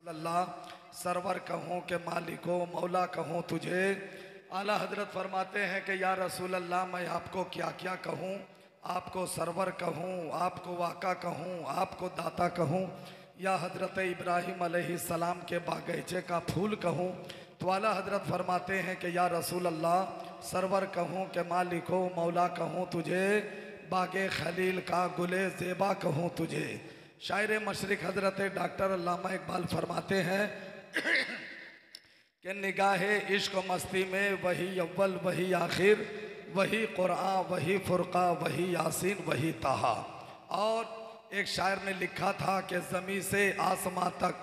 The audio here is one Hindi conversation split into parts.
अल्लाह सरवर कहूँ के मालिको मौला कहूँ तुझे। आला हजरत फरमाते हैं कि या रसूल अल्लाह मैं आपको क्या क्या कहूँ, आपको सरवर कहूँ, आपको वाका कहूँ, आपको दाता कहूँ, या हजरत इब्राहिम अलैहिस्सलाम के बागीचे का फूल कहूँ। तो आला हजरत फरमाते हैं कि या रसूल अल्लाह सरवर कहूँ के मालिको मौला कहूँ तुझे, बागे खलील का गुले ज़ेबा कहूँ तुझे। शायर मशरिक हजरत डॉक्टर अल्लामा इकबाल फरमाते हैं कि निगाहे इश्क मस्ती में वही अव्वल वही आखिर, वही कुरान वही फुरका वही यासीन वही ताहा। और एक शायर ने लिखा था कि ज़मीं से आसमां तक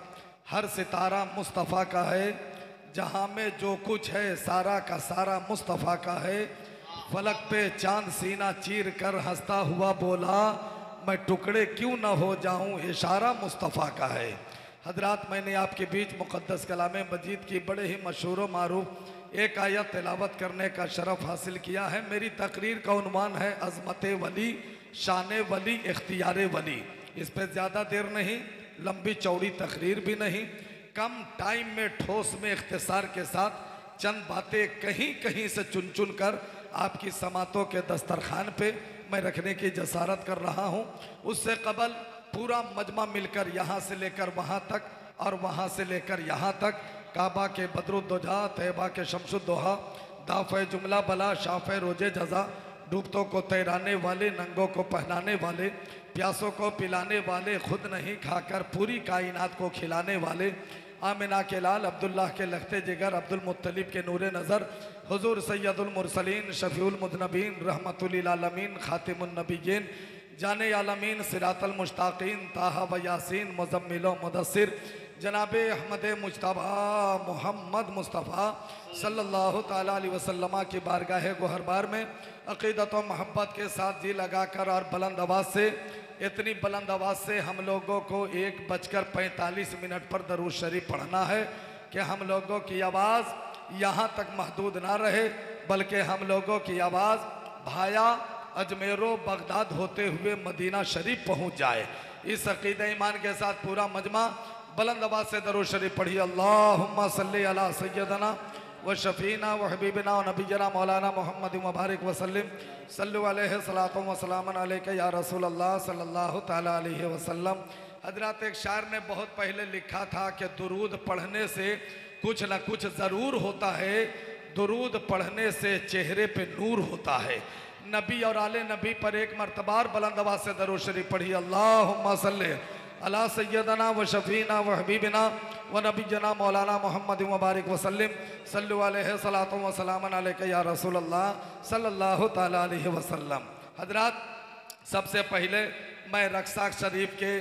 हर सितारा मुस्तफ़ा का है, जहाँ में जो कुछ है सारा का सारा मुस्तफ़ा का है। फलक पे चांद सीना चीर कर हंसता हुआ बोला, मैं टुकड़े क्यों न हो जाऊं, इशारा मुस्तफ़ा का है। हजरात, मैंने आपके बीच मुक़द्दस कलाम मजीद की बड़े ही मशहूर व मारूफ एक आयत तिलावत करने का शरफ हासिल किया है। मेरी तकरीर का उन्वान है अज़मत वली, शान वली, इख्तियार वली। इस पर ज़्यादा देर नहीं, लंबी चौड़ी तकरीर भी नहीं, कम टाइम में ठोस में इख्तिसार के साथ चंद बातें कहीं कहीं से चुन चुन कर आपकी समातों के दस्तरखान पे मैं रखने की जसारत कर रहा हूँ। उससे कबल पूरा मजमा मिलकर यहाँ से लेकर वहाँ तक और वहाँ से लेकर यहाँ तक काबा के बदरुद्दोजा, तैयबा के शमसुद्दोहा, दाफ़े जुमला बला, शाफ़े रोजे जज़ा, डूबतों को तैराने वाले, नंगों को पहनाने वाले, प्यासों को पिलाने वाले, खुद नहीं खाकर पूरी कायनात को खिलाने वाले, आमिना के लाल, अब्दुल्लाह के लखते जिगर, अब्दुल मुत्तलिब के नूरे नज़र, हुजूर सैयदुल मुरसलीन, शफीउल मुज़नबीन, रहमतुल लिल आलमीन, खातिमुन नबिय्यीन, जाने आलमीन, सिरातल मुश्ताकीन, ताहा व यासीन, मुज़म्मिल व मुदस्सिर, जनाबे अहमद मुज्तबा मोहम्मद मुस्तफ़ा सल्लल्लाहु ताला अलैहि वसल्लम की बारगाह गोहरबार में अक़ीदत व मोहब्बत के साथ जी लगाकर और बुलंद आवाज़ से, इतनी बुलंद आवाज़ से हम लोगों को 1:45 पर दरूद शरीफ पढ़ना है कि हम लोगों की आवाज़ यहाँ तक महदूद ना रहे, बल्कि हम लोगों की आवाज़ भाया अजमेरो बगदाद होते हुए मदीना शरीफ पहुँच जाए। इस अक़ीदा ईमान के साथ पूरा मजमा बुलंद आवाज़ से दरूद शरीफ पढ़िए। अल्लाहुम्मा सल्ली अला सय्यदना व शफ़ीना व हबीबना व नबीना मौलाना मोहम्मद मुबारक वसल्लम सल्लु अलैहि सलातो व सलामन अलैका या रसूल अल्लाह सल्लल्लाहु ताला अलैहि वसल्लम। हजरत एक शायर ने बहुत पहले लिखा था कि दुरूद पढ़ने से कुछ न कुछ ज़रूर होता है, दुरूद पढ़ने से चेहरे पे नूर होता है। नबी और आले नबी पर एक मरतबार बुलंद आवाज़ से दरूद शरीफ पढ़िए। अल्लाहुम्मा सल्ली अला सय्यदना व शफ़ीना व हबीबना व नबीना मौलाना मोहम्मद मुबारक वसल्लम सल्लु अलैहि सलातो व सलामन अलैका या रसूल अल्लाह सल्लल्लाहु ताला अलैहि वसल्लम। हजरात, सबसे पहले मैं रक्सा शरीफ के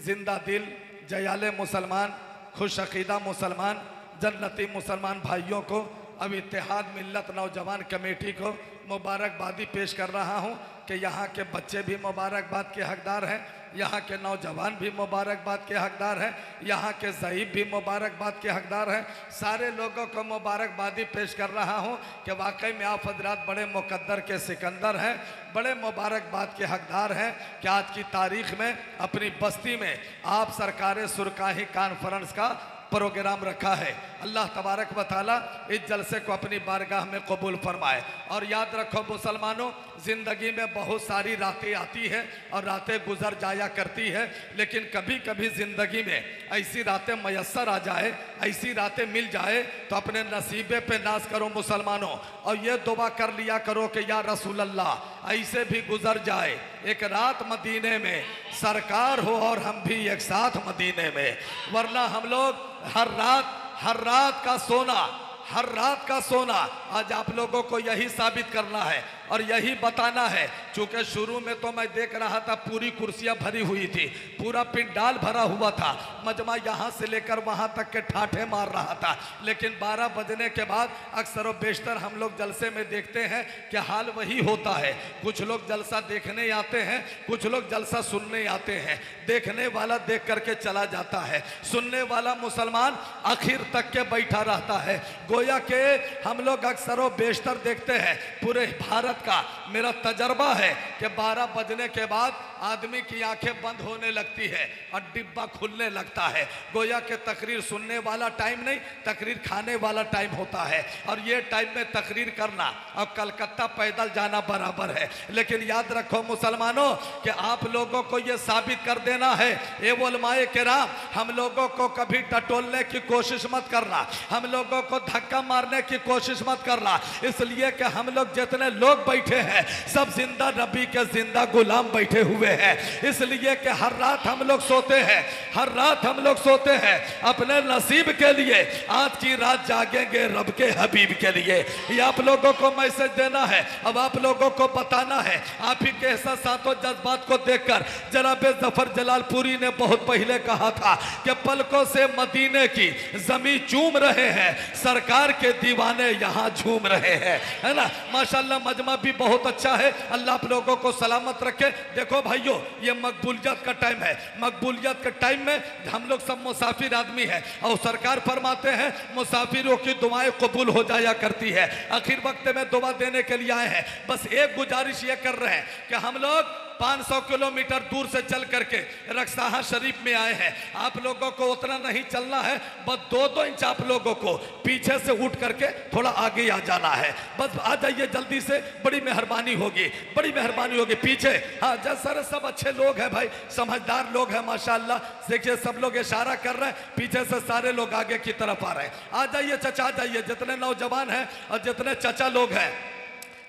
जिंदा दिल जयाले मुसलमान, खुश अक़ीदा मुसलमान, जन्नती मुसलमान भाइयों को, अब इत्तेहाद मिल्लत नौजवान कमेटी को मुबारकबादी पेश कर रहा हूँ कि यहाँ के बच्चे भी मुबारकबाद के हकदार हैं, यहाँ के नौजवान भी मुबारकबाद के हकदार हैं, यहाँ के ज़ईफ़ भी मुबारकबाद के हकदार हैं। सारे लोगों को मुबारकबादी पेश कर रहा हूँ कि वाकई में आप हजरात बड़े मुकद्दर के सिकंदर हैं, बड़े मुबारकबाद के हकदार हैं कि आज की तारीख़ में अपनी बस्ती में आप सरकार सुरकाही कॉन्फ्रेंस का प्रोग्राम रखा है। अल्लाह तबारक व तआला इस जलसे को अपनी बारगाह में कबूल फरमाए। और याद रखो मुसलमानों, ज़िंदगी में बहुत सारी रातें आती है और रातें गुजर जाया करती है, लेकिन कभी कभी ज़िंदगी में ऐसी रातें मैसर आ जाए, ऐसी रातें मिल जाए तो अपने नसीबे पे नाज करो मुसलमानों, और ये दुआ कर लिया करो कि या रसूल अल्लाह ऐसे भी गुजर जाए एक रात मदीने में, सरकार हो और हम भी एक साथ मदीने में। वरना हम लोग हर रात का सोना, हर रात का सोना आज आप लोगों को यही साबित करना है और यही बताना है। चूँकि शुरू में तो मैं देख रहा था पूरी कुर्सियां भरी हुई थी, पूरा पिंडाल भरा हुआ था, मजमा यहाँ से लेकर वहाँ तक के ठाठे मार रहा था, लेकिन 12 बजने के बाद अक्सर व बेशतर हम लोग जलसे में देखते हैं कि हाल वही होता है। कुछ लोग जलसा देखने आते हैं, कुछ लोग जलसा सुनने आते हैं। देखने वाला देख करके चला जाता है, सुनने वाला मुसलमान आखिर तक के बैठा रहता है। गोया के हम लोग अक्सर व बेशतर देखते हैं, पूरे भारत का मेरा तजर्बा है कि 12 बजने के बाद आदमी की आंखें बंद होने लगती है और डिब्बा खुलने लगता है। गोया के तकरीर सुनने वाला टाइम नहीं, तकरीर खाने वाला टाइम होता है। और ये टाइम में तकरीर करना और कलकत्ता पैदल जाना बराबर है। लेकिन याद रखो मुसलमानों कि आप लोगों को ये साबित कर देना है, ए उलमाए किराम, हम लोगों को कभी टटोलने की कोशिश मत करना, हम लोगों को धक्का मारने की कोशिश मत करना। इसलिए कि हम लोग जितने लोग बैठे हैं सब जिंदा नबी के जिंदा गुलाम बैठे हुए हैं। इसलिए कि हर रात हम लोग सोते हैं, हर रात हम लोग सोते हैं अपने नसीब के लिए, आज की रात जागेंगे रब के हबीब के लिए। ये आप लोगों को मैसेज देना है, अब आप लोगों को बताना है। आप ही के एहसासातों जज्बात को देखकर जनाब जफर जलालपुरी ने बहुत पहले कहा था कि पलकों से मदीने की जमीन चूम रहे हैं, सरकार के दीवाने यहाँ झूम रहे हैं, है ना। माशाल्लाह मजमा भी बहुत अच्छा है, अल्लाह आप लोगों को सलामत रखे। देखो भाइयों, ये मकबूलियत का टाइम है, मकबूलियत के टाइम में हम लोग सब मुसाफिर आदमी हैं और सरकार फरमाते हैं मुसाफिरों की दुआएं कबूल हो जाया करती है। आखिर वक्त में दुआ देने के लिए आए हैं। बस एक गुजारिश ये कर रहे हैं कि हम लोग 500 किलोमीटर दूर से चल करके रक्साहा शरीफ में आए हैं। आप लोगों को उतना नहीं चलना है, बस 2-2 इंच आप लोगों को पीछे से उठ करके थोड़ा आगे आ जाना है। बस आ जाइए जल्दी से, बड़ी मेहरबानी होगी, बड़ी मेहरबानी होगी। पीछे हाँ सर सब अच्छे लोग हैं भाई, समझदार लोग हैं माशाल्लाह। देखिए सब लोग इशारा कर रहे हैं, पीछे से सारे लोग आगे की तरफ आ रहे हैं। आ जाइए चचा, आ जाइए, जितने नौजवान हैं और जितने चचा लोग हैं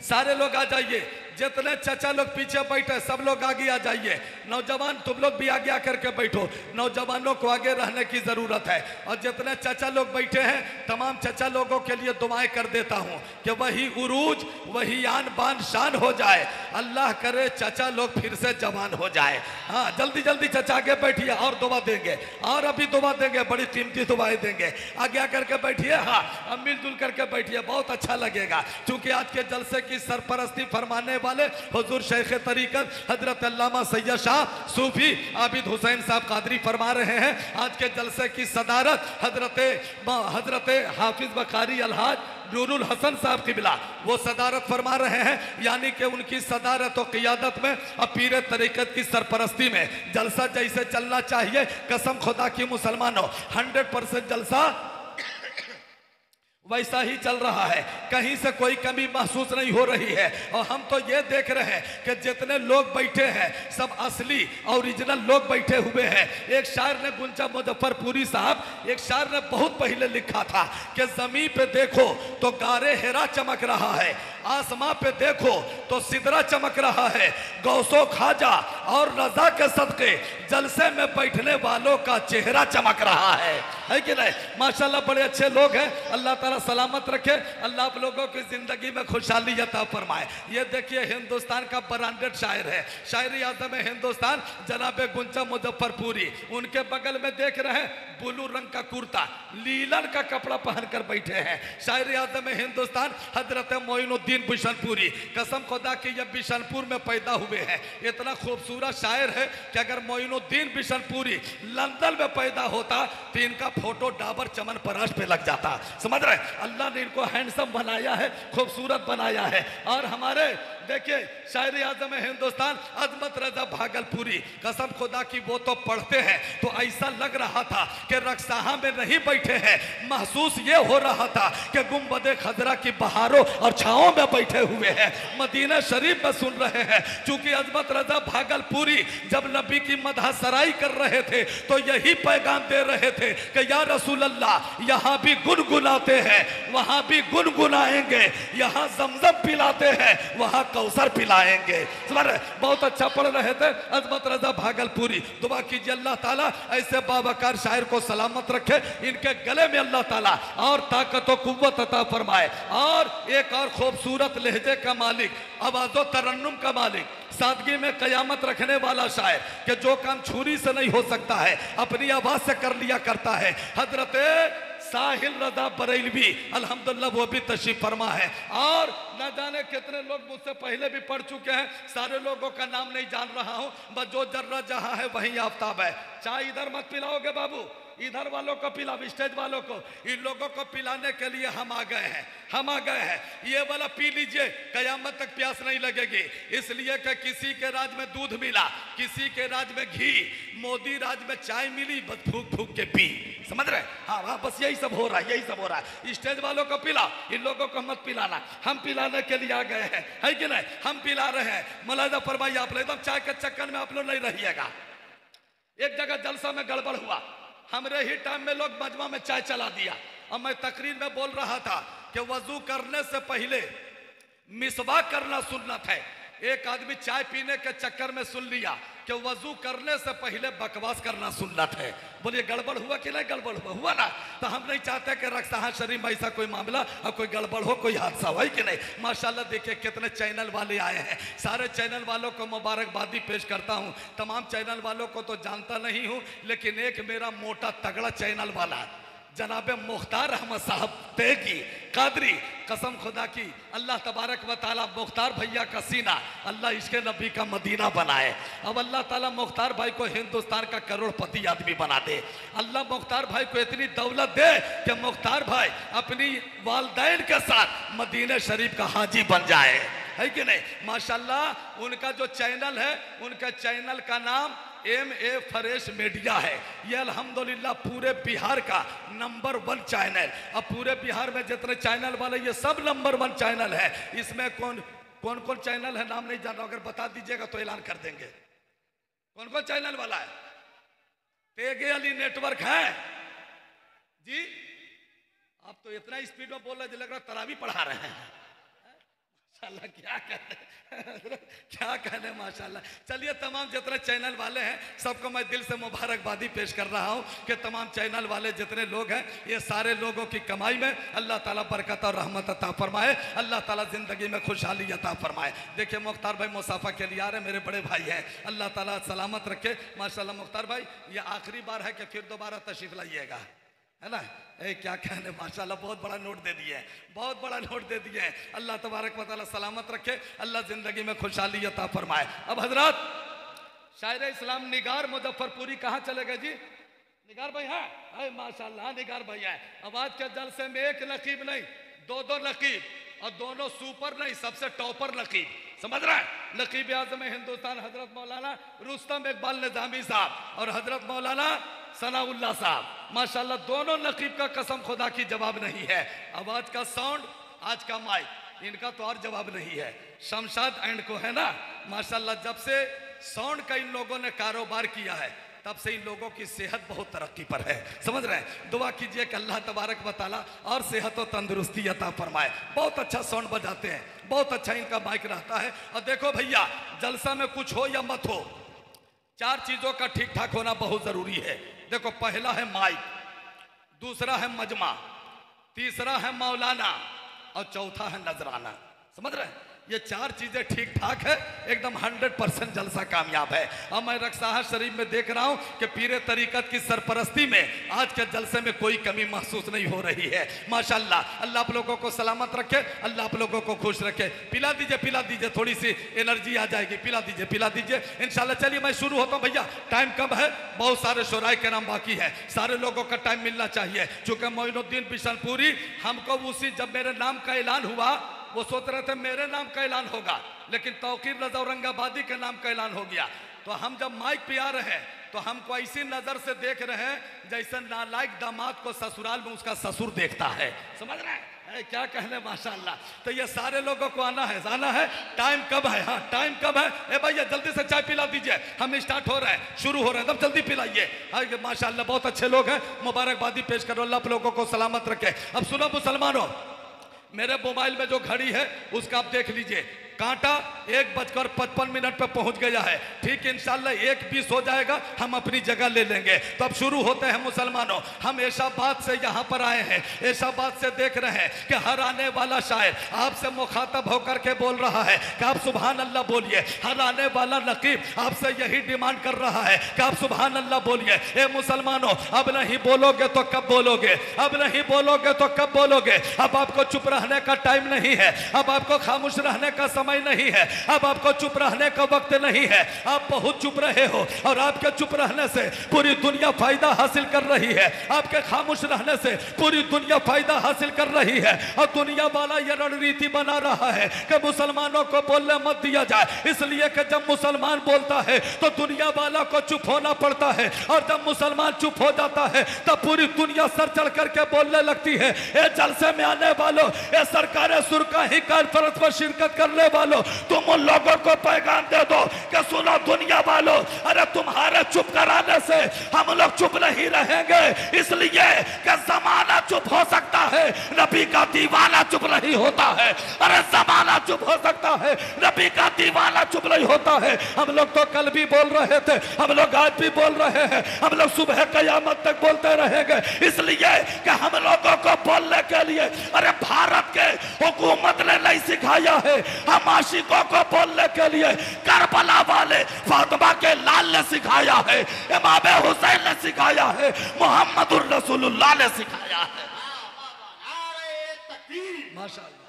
सारे लोग आ जाइए। जितने चचा लोग पीछे बैठे सब लोग आगे आ जाइए। नौजवान तुम लोग भी आगे आकर के बैठो, नौजवानों को आगे रहने की जरूरत है। और जितने चचा लोग बैठे हैं तमाम चचा लोगों के लिए दुआएं कर देता हूं कि वही उरूज वही आन बान शान हो जाए। अल्लाह करे चचा लोग फिर से जवान हो जाए। हाँ जल्दी जल्दी चचा आगे बैठिए और दुआ देंगे, और अभी दुआ देंगे, बड़ी कीमती दुआएं देंगे। आगे आकर के बैठिए, हाँ अब मिलजुल करके बैठिए, बहुत अच्छा लगेगा। क्योंकि आज के जलसे की सरपरस्ती फरमाने वाले हुजूर शेख तरीकत हजरत अल्लामा सैयद शाह सूफी आबिद हुसैन साहब कादरी फरमा रहे हैं। आज के जलसे की सदारत हजरत हाफिज बकारी अलहाज नूरुल हसन साहब किबला वो सदारत फरमा रहे हैं। यानी कि उनकी सदारत और क़ियादत में और पीर तरीकत की सरपरस्ती में जलसा जैसे चलना चाहिए, कसम खुदा की मुसलमानों 100% जलसा वैसा ही चल रहा है, कहीं से कोई कमी महसूस नहीं हो रही है। और हम तो ये देख रहे हैं कि जितने लोग बैठे हैं सब असली ओरिजिनल लोग बैठे हुए हैं। एक शायर ने, गुंजा मुजफ्फरपुरी साहब, एक शायर ने बहुत पहले लिखा था कि जमीन पे देखो तो गारे हेरा चमक रहा है, आसमां पे देखो तो सिदरा चमक रहा है, गौसो खाजा और रजा के सदके जलसे में बैठने वालों का चेहरा चमक रहा है कि नहीं। माशाल्लाह बड़े अच्छे लोग हैं, अल्लाह ताला सलामत रखे, अल्लाह आप लोगों की जिंदगी में खुशहाली अता फरमाए। ये देखिए हिंदुस्तान का ब्रांडेड शायर है, शायरी आज़म हिंदुस्तान जनाब गुंजा मुजफ्फरपुरी, उनके बगल में देख रहे हैं ब्लू रंग का कुर्ता लीलन का कपड़ा पहनकर बैठे हैं। शायरी आज़म हिंदुस्तान हजरत मोइनुद्दीन बिशनपुरी, कसम खुदा की ये बिशनपुर में पैदा हुए हैं। इतना खूबसूरत शायर है कि अगर मोइनुद्दीन बिशनपुरी लंदन में पैदा होता तो इनका फोटो डाबर चमन पराश पे लग जाता। समझ रहे, अल्लाह ने इनको हैंडसम बनाया है, खूबसूरत बनाया है। और हमारे देखिए शायरी आज़म हिंदुस्तान अजमत रजा भागलपुरी, कसम खुदा की वो तो पढ़ते हैं तो ऐसा लग रहा था कि रक्साहा में नहीं बैठे हैं, महसूस ये हो रहा था कि गुंबदे खजरा की बहारों और छाओं में बैठे हुए हैं, मदीना शरीफ में सुन रहे हैं। चूंकि अजमत रजा भागलपुरी जब नबी की मदह सराई कर रहे थे तो यही पैगाम दे रहे थे कि या रसूल अल्लाह यहाँ भी गुनगुनाते हैं वहाँ भी गुनगुनाएंगे, यहाँ जमजम पिलाते हैं वहाँ कौसर पिलाएंगे। बहुत अच्छा पढ़ रहे थे अजमत रजा भागलपुरी। दुआ कीजिए अल्लाह ताला ऐसे बावकार शायर को सलामत रखे, इनके गले में अल्लाह ताला और ताकत और कुव्वत अता फरमाए। और एक और खूबसूरत लहजे का मालिक, आवाज़ो तरन्नुम का मालिक, सादगी में कयामत रखने वाला शायर कि जो काम छुरी से नहीं हो सकता है अपनी आवाज से कर लिया करता है, हजरत साहिल रजा बरेलवी अल्हम्दुलिल्लाह वो भी तशरीफ फरमा है। और न जाने कितने लोग मुझसे पहले भी पढ़ चुके हैं, सारे लोगों का नाम नहीं जान रहा हूं, बस जो जर्रा जहां है वहीं आफ्ताब है। चाय इधर मत पिलाओगे बाबू, इधर वालों को पिला, स्टेज वालों को, इन लोगों को पिलाने के लिए हम आ गए हैं, हम आ गए हैं। ये वाला पी लीजिए, कयामत तक प्यास नहीं लगेगी। इसलिए कि किसी के राज में दूध मिला, किसी के राज में घी, मोदी राज में चाय मिली, बस फूक फूक के पी। समझ रहे? हाँ हाँ, बस यही सब हो रहा है, यही सब हो रहा है। स्टेज वालों को पिला, इन लोगों को मत पिलाना। हम पिलाने के लिए आ गए हैं, है कि नहीं? हम पिला रहे हैं। मुलाजा फरमाइए आप लोग, एकदम चाय के चक्कर में आप लोग नहीं रहिएगा। एक जगह जलसा में गड़बड़ हुआ, हमरे ही टाइम में लोग मजमा में चाय चला दिया। और मैं तकरीर में बोल रहा था कि वजू करने से पहले मिसवाक करना सुन्नत है। एक आदमी चाय पीने के चक्कर में सुन लिया कि वजू करने से पहले बकवास करना सुन्नत है। बोलिए गड़बड़ हुआ कि नहीं? गड़बड़ हुआ, हुआ ना? तो हम नहीं चाहते कि रक्सहा शरीफ में ऐसा कोई मामला और कोई गड़बड़ हो, कोई हादसा हो, कि नहीं? माशाल्लाह देखिए कितने चैनल वाले आए हैं। सारे चैनल वालों को मुबारकबादी पेश करता हूँ। तमाम चैनल वालों को तो जानता नहीं हूँ, लेकिन एक मेरा मोटा तगड़ा चैनल वाला जनाब मुख्तार अहमद साहब तेगी कादरी, कसम खुदा की, अल्लाह तबारक व ताला मुख्तार भैया का सीना अल्लाह इसके नबी का मदीना बनाए। अब अल्लाह ताला मुख्तार भाई को हिंदुस्तान का करोड़पति आदमी बना दे। अल्लाह मुख्तार भाई को इतनी दौलत दे कि मुख्तार भाई अपनी वालदैन के साथ मदीना शरीफ का हाजी बन जाए, है कि नहीं? माशाल्लाह उनका जो चैनल है, उनका चैनल का नाम MA फ्रेश मीडिया है। ये अल्हम्दुलिल्लाह पूरे बिहार का नंबर 1 चैनल। अब पूरे बिहार में जितने चैनल वाले, ये सब नंबर 1 चैनल है। इसमें कौन कौन कौन चैनल है नाम नहीं जाना, अगर बता दीजिएगा तो ऐलान कर देंगे। कौन कौन चैनल वाला है? तेगे अली नेटवर्क है जी। आप तो इतना स्पीड में बोल रहे, लग रहा तरावी पढ़ा रहे हैं। माशाल्लाह, क्या कहने, क्या कहने, माशाल्लाह। चलिए तमाम जितने चैनल वाले हैं सबको मैं दिल से मुबारकबादी पेश कर रहा हूँ कि तमाम चैनल वाले जितने लोग हैं, ये सारे लोगों की कमाई में अल्लाह ताला बरकत और रहमत अता फरमाए, अल्लाह ताला जिंदगी में खुशहाली अता फरमाए। देखिए मुख्तार भाई मुसाफा के लिए आ रहे, मेरे बड़े भाई हैं, अल्लाह ताला सलामत रखे। माशाल्लाह मुख्तार भाई, ये आखिरी बार है कि फिर दोबारा तशरीफ लाइएगा, है ना? क्या कहने, माशाल्लाह बहुत बड़ा नोट दे दिए, बहुत बड़ा नोट दे दिए। अल्लाह तबारक व तआला सलामत रखे, अल्लाह जिंदगी में खुशहाली अता फरमाए। अब हजरत शायर इस्लाम निगार मुजफ्फरपुरी कहाँ चले गए जी? निगार भाई है माशाल्लाह, निगार भाई है। अब आज के जलसे में एक नकीब नहीं, 2 नकीब, और दोनों सुपर नहीं, सबसे टॉपर नकीब। समझ रहे हैं? नकीब आज़म हिंदुस्तान हजरत मौलाना रुस्तम इकबाल निज़ामी साहब और हजरत मौलाना सनाउल्लाह साहब, माशाल्लाह दोनों नकीब का कसम खुदा की जवाब नहीं है। आवाज का साउंड, आज का माइक, इनका तो और जवाब नहीं है। शमशाद एंड को है ना, माशाल्लाह जब से साउंड का इन लोगों ने कारोबार किया है, तब से इन लोगों की सेहत बहुत तरक्की पर है। समझ रहे हैं? दुआ कीजिए कि अल्लाह तबारक व तआला और सेहत और तंदुरुस्ती अता फरमाए। बहुत अच्छा साउंड बजाते हैं, बहुत अच्छा इनका माइक रहता है। और देखो भैया, जलसा में कुछ हो या मत हो, 4 चीजों का ठीक ठाक होना बहुत जरूरी है। देखो, पहला है माइक, दूसरा है मजमा, तीसरा है मौलाना और चौथा है नजराना। समझ रहे हैं? ये 4 चीजें ठीक ठाक है, एकदम 100% जलसा कामयाब है। अब मैं रक्साहा शरीफ में देख रहा हूं कि पीरे तरीकत की सरपरस्ती में आज के जलसे में कोई कमी महसूस नहीं हो रही है। माशाल्लाह, अल्लाह आप लोगों को सलामत रखे, अल्लाह आप लोगों को खुश रखे। पिला दीजिए, थोड़ी सी एनर्जी आ जाएगी। पिला दीजिए इंशाल्लाह। चलिए मैं शुरू होता हूँ भैया, टाइम कब है? बहुत सारे शोराय के नाम बाकी है, सारे लोगों का टाइम मिलना चाहिए। चूंकि मोइनुद्दीन बिशनपुरी हमको उसी, जब मेरे नाम का ऐलान हुआ, वो सोच रहे थे मेरे नाम का ऐलान होगा, लेकिन तौकीर रज़ा औरंगाबादी के नाम का ऐलान हो गया। तो हम जब माइक पे आ रहे हैं तो हमको ऐसी नजर से देख रहे हैं जैसे नालायक दामाद को ससुराल में उसका ससुर देखता है। समझ रहे हैं? क्या कहने, माशाल्लाह। तो ये सारे लोगों को आना है, जाना है। टाइम कब है? हाँ, टाइम कब है? ए भैया जल्दी से चाय पिला दीजिए, हम स्टार्ट हो रहे हैं, शुरू हो रहे हैं, तब जल्दी पिलाइए। माशाल्लाह बहुत अच्छे लोग हैं, मुबारकबादी पेश करो, अल्लाह आप लोगों को सलामत रखे। अब सुनो मुसलमानों, मेरे मोबाइल में जो घड़ी है उसका आप देख लीजिए, कांटा 1:55 पे पहुंच गया है। ठीक इंशाल्लाह 1:20 हो जाएगा, हम अपनी जगह ले लेंगे। तो अब शुरू होते हैं मुसलमानों। हम ऐशाबाद से यहाँ पर आए हैं, ऐशाबाद से देख रहे हैं कि हर आने वाला शायर आपसे मुखातब होकर के बोल रहा है कि आप सुभान अल्लाह बोलिए। हर आने वाला नकीब आपसे यही डिमांड कर रहा है कि आप सुभान अल्लाह बोलिए। ए मुसलमानों, अब नहीं बोलोगे तो कब बोलोगे? अब नहीं बोलोगे तो कब बोलोगे? अब आपको चुप रहने का टाइम नहीं है, अब आपको खामोश रहने का समय समय नहीं है, अब आपको चुप रहने का वक्त नहीं है। आप बहुत चुप रहे हो और आपके चुप रहने से पूरी दुनिया फायदा हासिल कर रही है, आपके खामोश रहने से पूरी दुनिया फायदा हासिल कर रही है। और दुनिया वाला ये रणनीति बना रहा है कि मुसलमानों को बोलने मत दिया जाए, इसलिए कि जब मुसलमान बोलता है तो दुनिया वाला को चुप होना पड़ता है, और जब मुसलमान चुप हो जाता है तब पूरी दुनिया सर चढ़ करके बोलने लगती है। ये जलसे में आने वालों, ये सरकार सुरका ही कॉन्फ्रेंस पर शिरकत करने वालों, तुम उन लोगों को पैगाम दे दो कि सुनो दुनिया वालों, अरे तुम्हारे चुप कराने से हम लोग चुप नहीं रहेंगे, इसलिए कि जमाना चुप हो सकता है, नबी का दीवाना चुप नहीं होता है। अरे जमाना चुप हो सकता है, नबी का दीवाना चुप नहीं होता है। हम लोग तो कल भी बोल रहे थे, हम लोग आज भी बोल रहे हैं, हम लोग सुबह कयामत तक बोलते रहेंगे, इसलिए कि हम लोगों को बोलने के लिए अरे भारत के हुकूमत ने नहीं सिखाया है, हम आशिकों को बोलने के लिए करबला वाले फातिमा के लाल ने सिखाया है, इमाम हुसैन ने सिखाया है, मोहम्मदुर रसूलुल्लाह ने सिखाया है। माशाअल्लाह।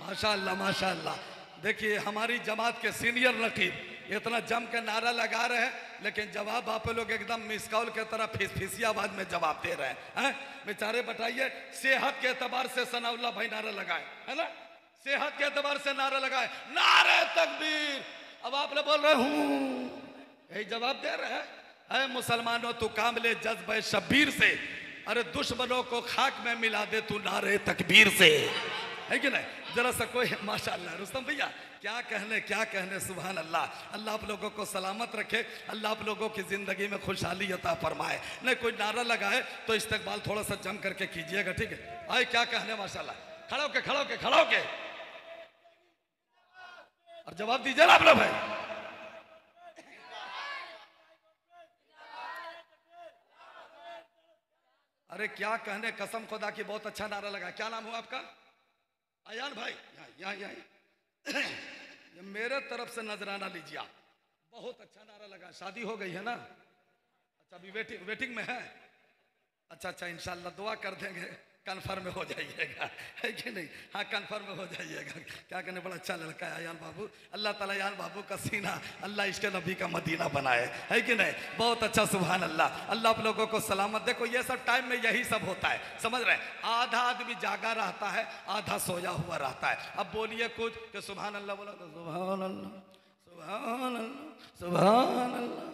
माशाअल्लाह माशाअल्लाह। देखिए हमारी जमात के सीनियर रकीब इतना जम के नारा लगा रहे हैं, लेकिन जवाब आप लोग एकदम मिस कॉल के तरह फिसफिसी आवाज में जवाब दे रहे हैं। बेचारे बताइए, सेहत के एतबार से सनाउल्लाह भाई नारा लगाए, है ना, सेहत के एतबार से नारा लगाए, नारे तकबीर। अब आप लोग बोल रहे हूँ, यही जवाब दे रहे हैं। अरे मुसलमानों तू काम ले जज्बे शब्बीर से, अरे दुश्मनों को खाक में मिला दे तू नारे तकबीर से, है कि नहीं? जरा सा कोई माशाअल्लाह रुस्तम भैया क्या कहने सुभान अल्लाह। अल्लाह आप लोगों को सलामत रखे, अल्लाह आप लोगों की जिंदगी में खुशहाली अता फरमाए। नहीं कोई नारा लगाए तो इस्तकबाल थोड़ा सा जम करके कीजिएगा, ठीक है? आए क्या कहने माशाअल्लाह, खड़ो के और जवाब दीजिए ना आप लोग भाई। अरे क्या कहने, कसम खुदा की बहुत अच्छा नारा लगा। क्या नाम हुआ आपका? अयान भाई, यहाँ ये मेरे तरफ से नजराना लीजिए आप, बहुत अच्छा नारा लगा। शादी हो गई है ना? अच्छा अभी वेटिंग में है? अच्छा इंशाल्लाह दुआ कर देंगे, कन्फर्म हो जाइएगा, है कि नहीं? हाँ कन्फर्म हो जाइएगा। क्या कहने, बड़ा अच्छा लड़का है अयान बाबू, अल्लाह ताला अयान बाबू का सीना अल्लाह इसके नबी का मदीना बनाए, है कि नहीं? बहुत अच्छा सुभान अल्लाह। अल्लाह आप लोगों को सलामत। देखो ये सब टाइम में यही सब होता है, समझ रहे हैं? आधा आदमी जागा रहता है, आधा सोया हुआ रहता है। अब बोलिए कुछ कि सुभान अल्लाह बोला तो सुभान अल्लाह सुभान अल्लाह सुभान अल्लाह।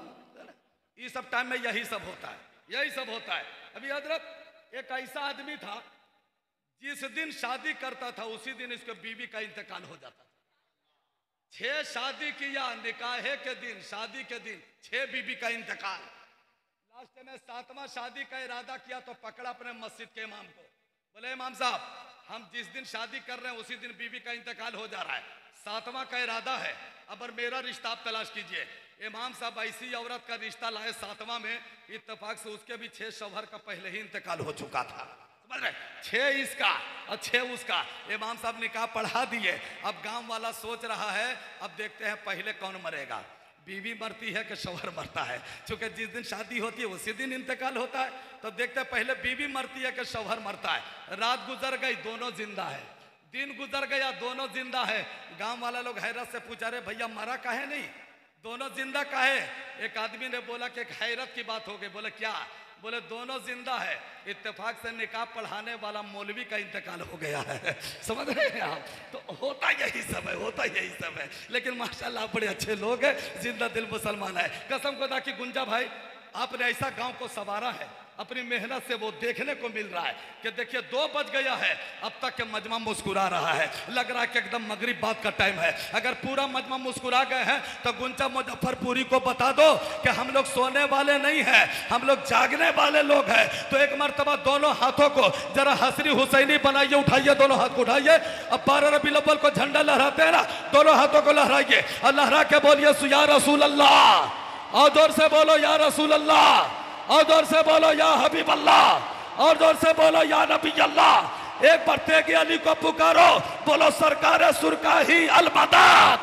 ये सब टाइम में यही सब होता है, यही सब होता है। अभी हजरत एक ऐसा आदमी था जिस दिन शादी करता था उसी दिन इसके बीवी का इंतकाल हो जाता था। 6 शादी किया, निकाहे के दिन, शादी के दिन 6 बीवी का इंतकाल। लास्ट में 7वां शादी का इरादा किया तो पकड़ा अपने मस्जिद के इमाम को, बोले इमाम साहब हम जिस दिन शादी कर रहे हैं उसी दिन बीवी का इंतकाल हो जा रहा है, 7वां का इरादा है, अब मेरा रिश्ता आप तलाश कीजिए। इमाम साहब ऐसी औरत का रिश्ता लाए 7वां में, इत्तेफाक से उसके भी 6 शौहर का पहले ही इंतकाल हो चुका था, समझ रहे? 6 इसका और 6 उसका। इमाम साहब निकाह पढ़ा दिए। अब गांव वाला सोच रहा है अब देखते हैं पहले कौन मरेगा, बीवी मरती है कि शौहर मरता है। चूंकि जिस दिन शादी होती है उसी दिन इंतकाल होता है, तो देखते हैं पहले बीवी मरती है कि शौहर मरता है। रात गुजर गई, दोनों जिंदा है। दिन गुजर गया, दोनों जिंदा है। गांव वाला लोग हैरत से पूछा, रहे भैया मरा काहे नहीं, दोनों जिंदा काहे? एक आदमी ने बोला कि एक हैरत की बात हो गई। बोले क्या? बोले दोनों जिंदा है, इत्तेफाक से निकाह पढ़ाने वाला मौलवी का इंतकाल हो गया है। समझ रहे हैं आप? तो होता यही सब है, होता यही सब है। लेकिन माशाल्लाह बड़े अच्छे लोग हैं, जिंदा दिल मुसलमान है। कसम खुदा की गुंजा भाई आपने ऐसा गांव को संवारा है, अपनी मेहनत से वो देखने को मिल रहा है कि देखिए 2 बज गया है, अब तक के मजमा मुस्कुरा रहा है। लग रहा है कि एकदम मगरिब बाद का टाइम है। अगर पूरा मजमा मुस्कुरा गए हैं तो गुंजा मुजफ्फरपुरी को बता दो कि हम लोग सोने वाले नहीं हैं, हम लोग जागने वाले लोग हैं। तो एक मर्तबा दोनों हाथों को जरा हसरी हुसैनी बनाइए, उठाइए, दोनों हाथ को उठाइए। अब 12 रबीउल अव्वल को झंडा लहराते हैं ना, दोनों हाथों को लहराइए और लहरा के बोलिए या रसूल अल्लाह, और जोर से बोलो या रसूल अल्लाह, और जोर से बोलो या हबीब अल्लाह, और जोर से बोलो या नबी अल्लाह। एक बार तेगी अली को पुकारो, बोलो सरकार सुरका ही अलमदद,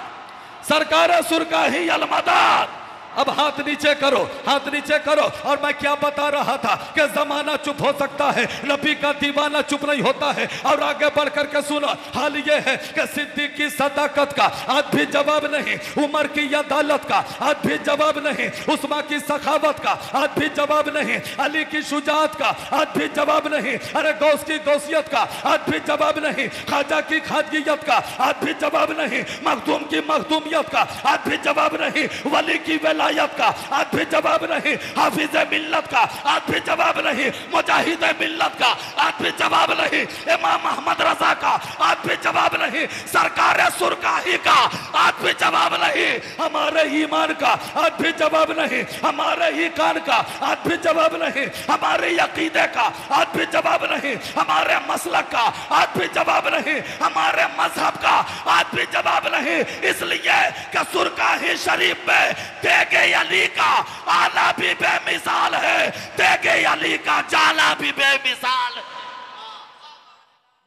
सरकार सुरका ही अलमदद। अब हाथ नीचे करो, हाथ नीचे करो। और मैं क्या बता रहा था कि जमाना चुप हो सकता है, नबी का दीवाना चुप नहीं होता है। और आगे बढ़ करके सुनो, हाल ये है कि सिद्दीक की सदाकत का आज भी जवाब नहीं, उमर की अदालत का आज भी जवाब नहीं, उस्मा की सखावत का आज भी जवाब नहीं, अली की शुजाअत का आज भी जवाब नहीं, अरे गौस की गौसियत का आज भी जवाब नहीं, खाजा की खाजगियत का आज भी जवाब नहीं, मखदूम की मखदूमियत का आज भी जवाब नहीं, वली की वलायत का आज भी जवाब नहीं, हाफिज मिल्लत का आज भी जवाब नहीं, मुजाहिद मिल्लत का आज भी जवाब नहीं, इमाम अहमद रजा का आज भी जवाब नहीं, सरकार सुरकाही का आज भी जवाब नहीं, हमारे ईमान का आज भी जवाब नहीं, हमारे ईकान का आज भी जवाब नहीं, हमारे अकीदे का आज भी जवाब नहीं, हमारे मसलक का आज भी जवाब नहीं, हमारे मजहब का आज भी जवाब नहीं। इसलिए कि सुरकाही शरीफ में तेगे अली का आला भी बेमिसाल है, तेगे अली का जाला भी बेमिसाल है।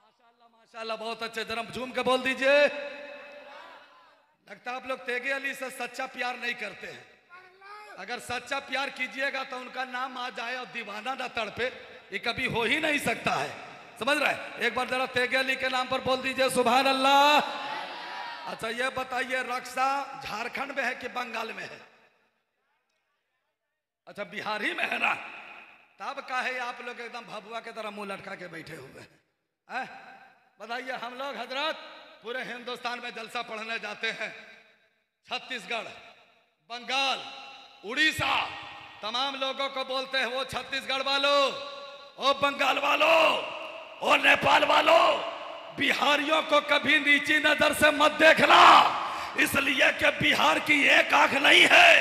माशाल्लाह माशाल्लाह, बहुत अच्छे, जरा झूम के बोल दीजिए। लगता है आप लोग तेगे अली से सच्चा प्यार नहीं करते हैं। अगर सच्चा प्यार कीजिएगा तो उनका नाम आ जाए और दीवाना ना तड़पे, ये कभी हो ही नहीं सकता है। समझ रहे हैं? एक बार जरा तेगे अली के नाम पर बोल दीजिए सुभान अल्लाह। अच्छा ये बताइए, रक्षा झारखंड में है कि बंगाल में है? अच्छा बिहार ही में है ना, तब का है आप लोग एकदम भभुआ के तरह मुंह लटका के बैठे हुए हैं। बताइए, हम लोग हजरत पूरे हिंदुस्तान में जलसा पढ़ने जाते हैं, छत्तीसगढ़, बंगाल, उड़ीसा, तमाम लोगों को बोलते हैं वो छत्तीसगढ़ वालों, ओ बंगाल वालों, ओ नेपाल वालों, बिहारियों को कभी नीची नजर से मत देखना, इसलिए कि बिहार की एक आंख नहीं है,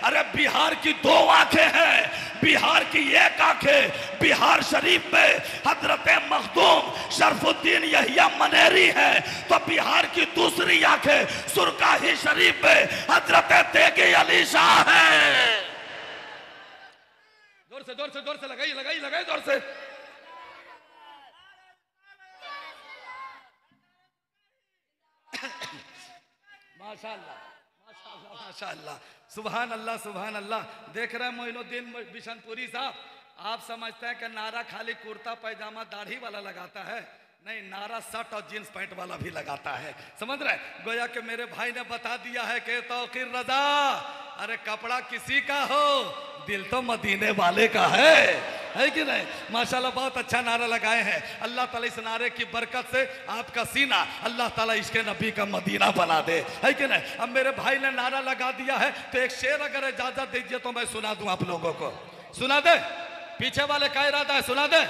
अरे बिहार की दो आंखें हैं। बिहार की एक आंखें बिहार शरीफ में हजरत मखदूम शरफुद्दीन यहिया मनेरी है, तो बिहार की दूसरी आंखें सुरकाही शरीफ में हजरत तेगे अली शाह है। जोर से जोर से जोर से लगाइए लगाइए लगाइए जोर से। माशाअल्लाह माशाअल्लाह माशाअल्लाह, सुभान अल्लाह सुभान अल्लाह। देख रहे हैं मोइनुद्दीन बिशनपुरी साहब, आप समझते हैं कि नारा खाली कुर्ता पैजामा दाढ़ी वाला लगाता है? नहीं, नारा शर्ट और जींस पैंट वाला भी लगाता है। समझ रहे? गोया कि मेरे भाई ने बता दिया है कि तौकीर रजा, अरे कपड़ा किसी का हो, दिल तो मदीने वाले का है कि नहीं? माशाल्लाह बहुत अच्छा नारा लगाए हैं। अल्लाह ताला इस नारे की बरकत से आपका सीना अल्लाह ताला इसके नबी का मदीना बना दे, है कि नहीं? अब मेरे भाई ने नारा लगा दिया है तो एक शेर अगर इजाजत दीजिए तो मैं सुना दूं आप लोगों को। सुना दे? पीछे वाले का इरादा है सुना दे?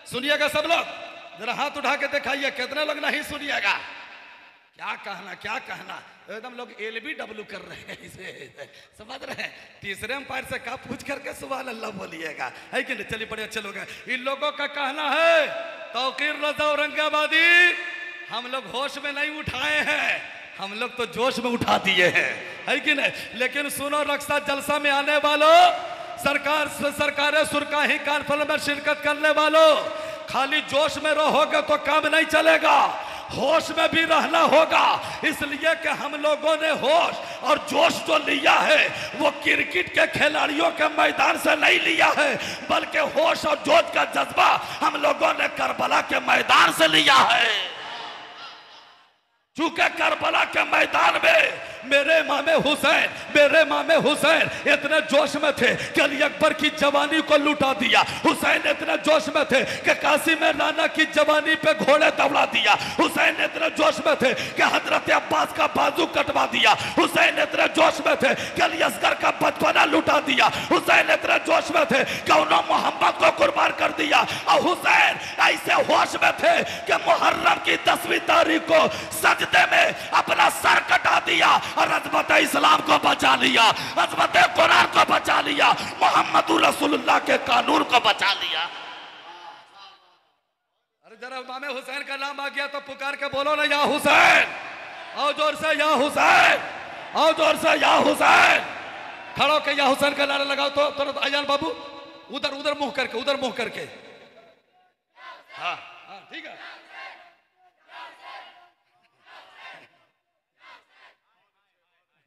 सुनिएगा सब लोग, जरा हाथ उठा के दिखाइए कितने लोग नहीं सुनिएगा। क्या कहना क्या कहना, एकदम लोग LBW कर रहे हैं इसे, समझ रहे हैं? तीसरे अंपायर से कहा पूछ करके सुभान अल्लाह बोलिएगा, है कि नहीं? चलिए बड़े अच्छे लोग हैं। इन लोगों का कहना है तौकीर रजा औरंगाबादी हम लोग होश में नहीं उठाए हैं, हम लोग तो जोश में उठा दिए हैं, है कि नहीं? लेकिन सुनो रक्षा जलसा में आने वालों, सरकार सुरकाही कॉन्फ्रेंस में शिरकत करने वालों, खाली जोश में रहोगे तो काम नहीं चलेगा, होश में भी रहना होगा। इसलिए कि हम लोगों ने होश और जोश जो लिया है वो क्रिकेट के खिलाड़ियों के मैदान से नहीं लिया है, बल्कि होश और जोश का जज्बा हम लोगों ने करबला के मैदान से लिया है। चूंकि करबला के मैदान में मेरे इमाम हुसैन इतने जोश में थे कि अली अकबर की जवानी को लुटा दिया। हुसैन इतने जोश में थे कि कासिम राना की जवानी पे घोड़े दौड़ा दिया। हुसैन इतने जोश में थे कि हजरत अब्बास का बाजू कटवा दिया। हुसैन इतने जोश में थे कि अली असगर का बचपना लुटा दिया। हुसैन इतने जोश में थे कि उन्होंने मोहम्मद को कुर्बान कर दिया। और हुसैन ऐसे होश में थे कि मुहर्रम की 10वीं तारीख को सजदे में अपना सर कटा दिया और अज़मत इस्लाम को बचा लिया, अज़मत कुरान को बचा लिया, मोहम्मद रसूलुल्लाह के कानून को बचा लिया। अरे जरा इमाम हुसैन का नाम आ गया तो पुकार के बोलो ना या हुसैन, आओ जोर से या हुसैन, आओ जोर से या हुसैन। खड़ो के या हुसैन का नारा लगाओ तो तुरंत अयान बाबू उधर उधर मुंह करके हाँ हाँ ठीक है।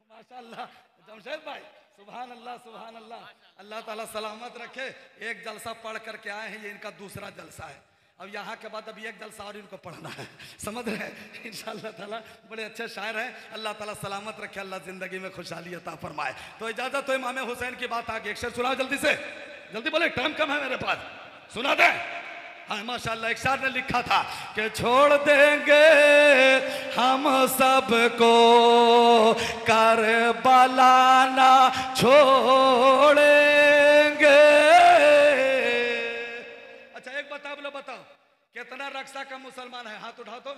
माशाल्लाह जमशेद भाई सुभान अल्लाह सुभान अल्लाह। अल्लाह ताला सलामत रखे। एक जलसा पढ़ करके आए हैं, ये इनका दूसरा जलसा है। अब यहाँ के बाद अभी एक जलसा और इनको पढ़ना है, समझ रहे हैं। इंशाअल्लाह ताला बड़े अच्छे शायर हैं। अल्लाह ताला सलामत रखे, अल्लाह जिंदगी में खुशहाली अता फरमाए। तो इजाजत हो, इमाम हुसैन की बात आगे। एक शेर सुनाओ जल्दी से, जल्दी बोले, टाइम कम है मेरे पास, सुना दे। हाँ माशाल्लाह, एक शायर ने लिखा था कि छोड़ देंगे हम सबको करबला ना छोड़ेंगे। अच्छा एक बताओ, बोलो बताओ कितना रक्षा का मुसलमान है? हाथ उठाओ तो,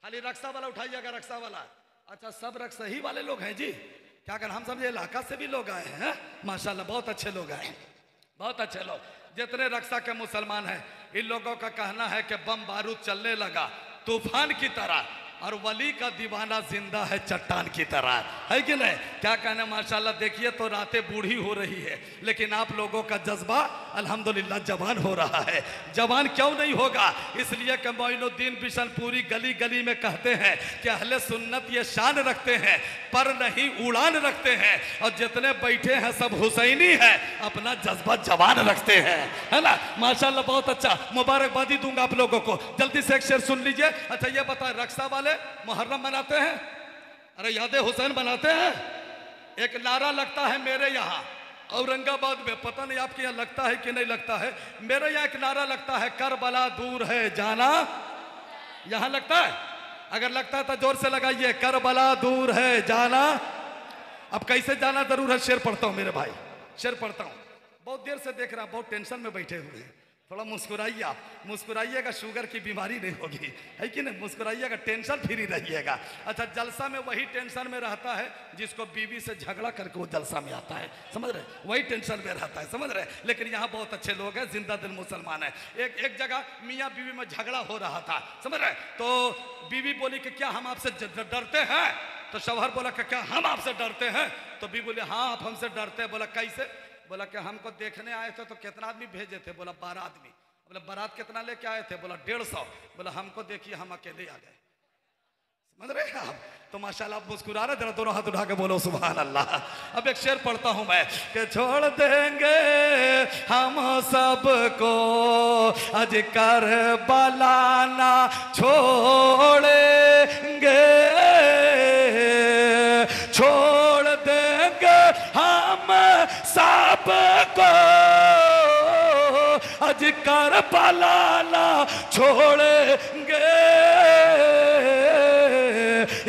खाली रक्षा वाला उठाइएगा, रक्षा वाला। अच्छा सब रक्षा ही वाले लोग हैं जी? क्या कर, हम समझे इलाका से भी लोग आए हैं। माशाल्लाह बहुत अच्छे लोग आए, बहुत अच्छे लोग। जितने रक्षा के मुसलमान हैं, इन लोगों का कहना है कि बम बारूद चलने लगा तूफान की तरह, और वली का दीवाना जिंदा है चट्टान की तरह, है कि नहीं? क्या कहना माशाल्लाह। देखिए तो रातें बूढ़ी हो रही है, लेकिन आप लोगों का जज्बा अल्हम्दुलिल्लाह जवान हो रहा है। जवान क्यों नहीं होगा? इसलिए कि मोइनुद्दीन बिशनपुरी गली गली में कहते हैं कि अहले सुन्नत ये शान रखते हैं पर नहीं उड़ान रखते हैं, और जितने बैठे हैं सब हुसैनी है, अपना जज्बा जवान रखते हैं, है ना? माशाल्लाह बहुत अच्छा, मुबारकबादी दूंगा आप लोगों को। जल्दी से एक शेर सुन लीजिए। अच्छा ये बता, रक्षा वाले मुहर्रम मनाते हैं? अरे यादे हुसैन मनाते हैं? एक नारा लगता है मेरे यहाँ औरंगाबाद में, पता नहीं आपके यहाँ लगता है कि नहीं लगता है। मेरे यहाँ एक नारा लगता है, करबला दूर है जाना। यहाँ लगता है? अगर लगता है तो जोर से लगाइए, करबला दूर है जाना। अब कैसे जाना जरूर है, शेर पढ़ता हूँ मेरे भाई, शेर पढ़ता हूँ। बहुत देर से देख रहा, बहुत टेंशन में बैठे हुए हैं। थोड़ा मुस्कुराइए, आप मुस्कुराइएगा, शुगर की बीमारी नहीं होगी, है कि नहीं? मुस्कुराइएगा, टेंशन फ्री रहिएगा। अच्छा जलसा में वही टेंशन में रहता है जिसको बीवी से झगड़ा करके वो जलसा में आता है, समझ रहे? वही टेंशन में रहता है, समझ रहे? लेकिन यहाँ बहुत अच्छे लोग हैं, जिंदा दिल मुसलमान है। एक जगह मियाँ बीवी में झगड़ा हो रहा था, समझ रहे? तो बीवी बोली कि क्या हम आपसे डरते हैं? तो शौहर बोला कि क्या हम आपसे डरते हैं? तो बीवी बोले हाँ आप हमसे डरते हैं। बोला कैसे? बोला कि हमको देखने आए थे तो कितना आदमी भेजे थे? बोला 12 आदमी। बोला बारात कितना लेके आए थे? बोला 150। बोला हमको देखिए हम अकेले आ गए, समझ रहे हैं आप? तो माशाल्लाह आप मुस्कुरा रहे, जरा दोनों हाथ उठा के बोलो सुभान अल्लाह। अब एक शेर पढ़ता हूं मैं कि छोड़ देंगे हम सबको अज करबला ना छोड़ेंगे, छोड़ देंगे हम सबको अज करबला ना छोड़ेंगे,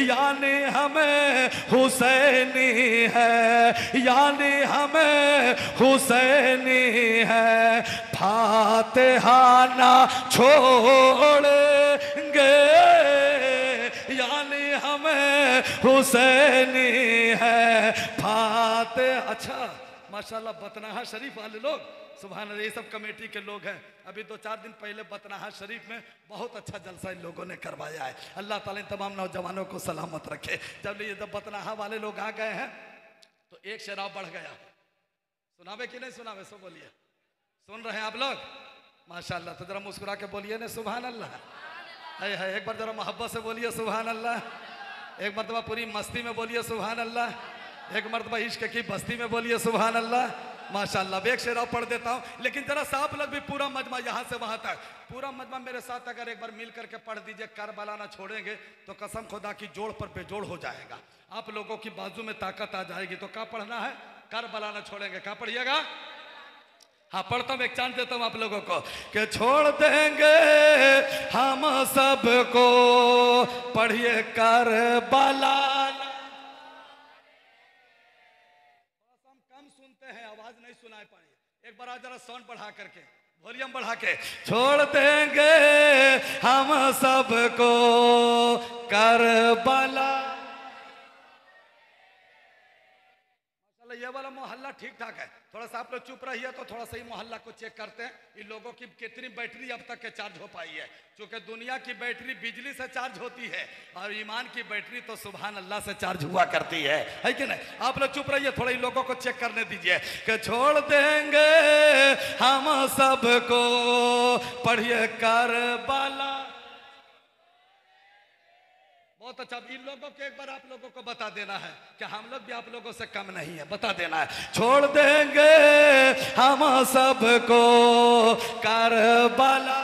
यानी हमें हुसैनी है, यानी हमें हुसैनी है, फातिहा ना छोड़ेंगे, यानी हमें हुसैनी है, फातिहा। अच्छा माशाल्लाह बतनाहा शरीफ वाले लोग, सुभान अल्लाह, ये सब कमेटी के लोग हैं। अभी 2-4 दिन पहले बतनाहा शरीफ में बहुत अच्छा जलसा इन लोगों ने करवाया है। अल्लाह ताला इन तमाम नौजवानों को सलामत रखे। जब ये जब बतनाहा वाले लोग आ गए हैं तो एक शराब बढ़ गया। सुनावे कि नहीं सुनावे? सो बोलिए, सुन रहे हैं आप लोग? माशाल्लाह। तो जरा मुस्कुरा के बोलिए ना सुभान अल्लाह। है एक बार जरा मोहब्बत से बोलिए सुभान अल्लाह। एक मरतबा पूरी मस्ती में बोलिए सुभान अल्लाह। एक मरतबा इश्क की बस्ती में बोलिए सुभान अल्लाह। माशाल्लाह। एक शेर पढ़ देता हूँ, लेकिन जरा सा आप लोग भी पूरा मजमा यहाँ से वहां तक पूरा मजमा मेरे साथ अगर एक बार मिल करके पढ़ दीजिए, करबला ना छोड़ेंगे, तो कसम खुदा की जोड़ पर बेजोड़ हो जाएगा। आप लोगों की बाजू में ताकत आ जाएगी। तो क्या पढ़ना है? करबला ना छोड़ेंगे। क्या पढ़िएगा? हाँ पढ़ता हूँ, एक चांस देता हूँ आप लोगों को कि छोड़ देंगे हम सबको, पढ़िए करबला। आवाज नहीं सुनाई पाई, एक बार जरा साउंड बढ़ा करके, वॉल्यूम बढ़ा के। छोड़ देंगे हम सबको करबला। ये वाला मोहल्ला ठीक ठाक है, थोड़ा सा आप लोग चुप रहिए तो थोड़ा सा ही मोहल्ला को चेक करते हैं इन लोगों की कितनी बैटरी अब तक के चार्ज हो पाई है। क्योंकि दुनिया की बैटरी बिजली से चार्ज होती है और ईमान की बैटरी तो सुभान अल्लाह से चार्ज हुआ करती है कि नहीं? आप लोग चुप रहिए, थोड़ा इन लोगों को चेक करने दीजिए कि छोड़ देंगे हम सबको, पढ़िए करबला। बहुत अच्छा। इन लोगों को एक बार आप लोगों को बता देना है कि हम लोग भी आप लोगों से कम नहीं है, बता देना है। छोड़ देंगे हम सबको करबला,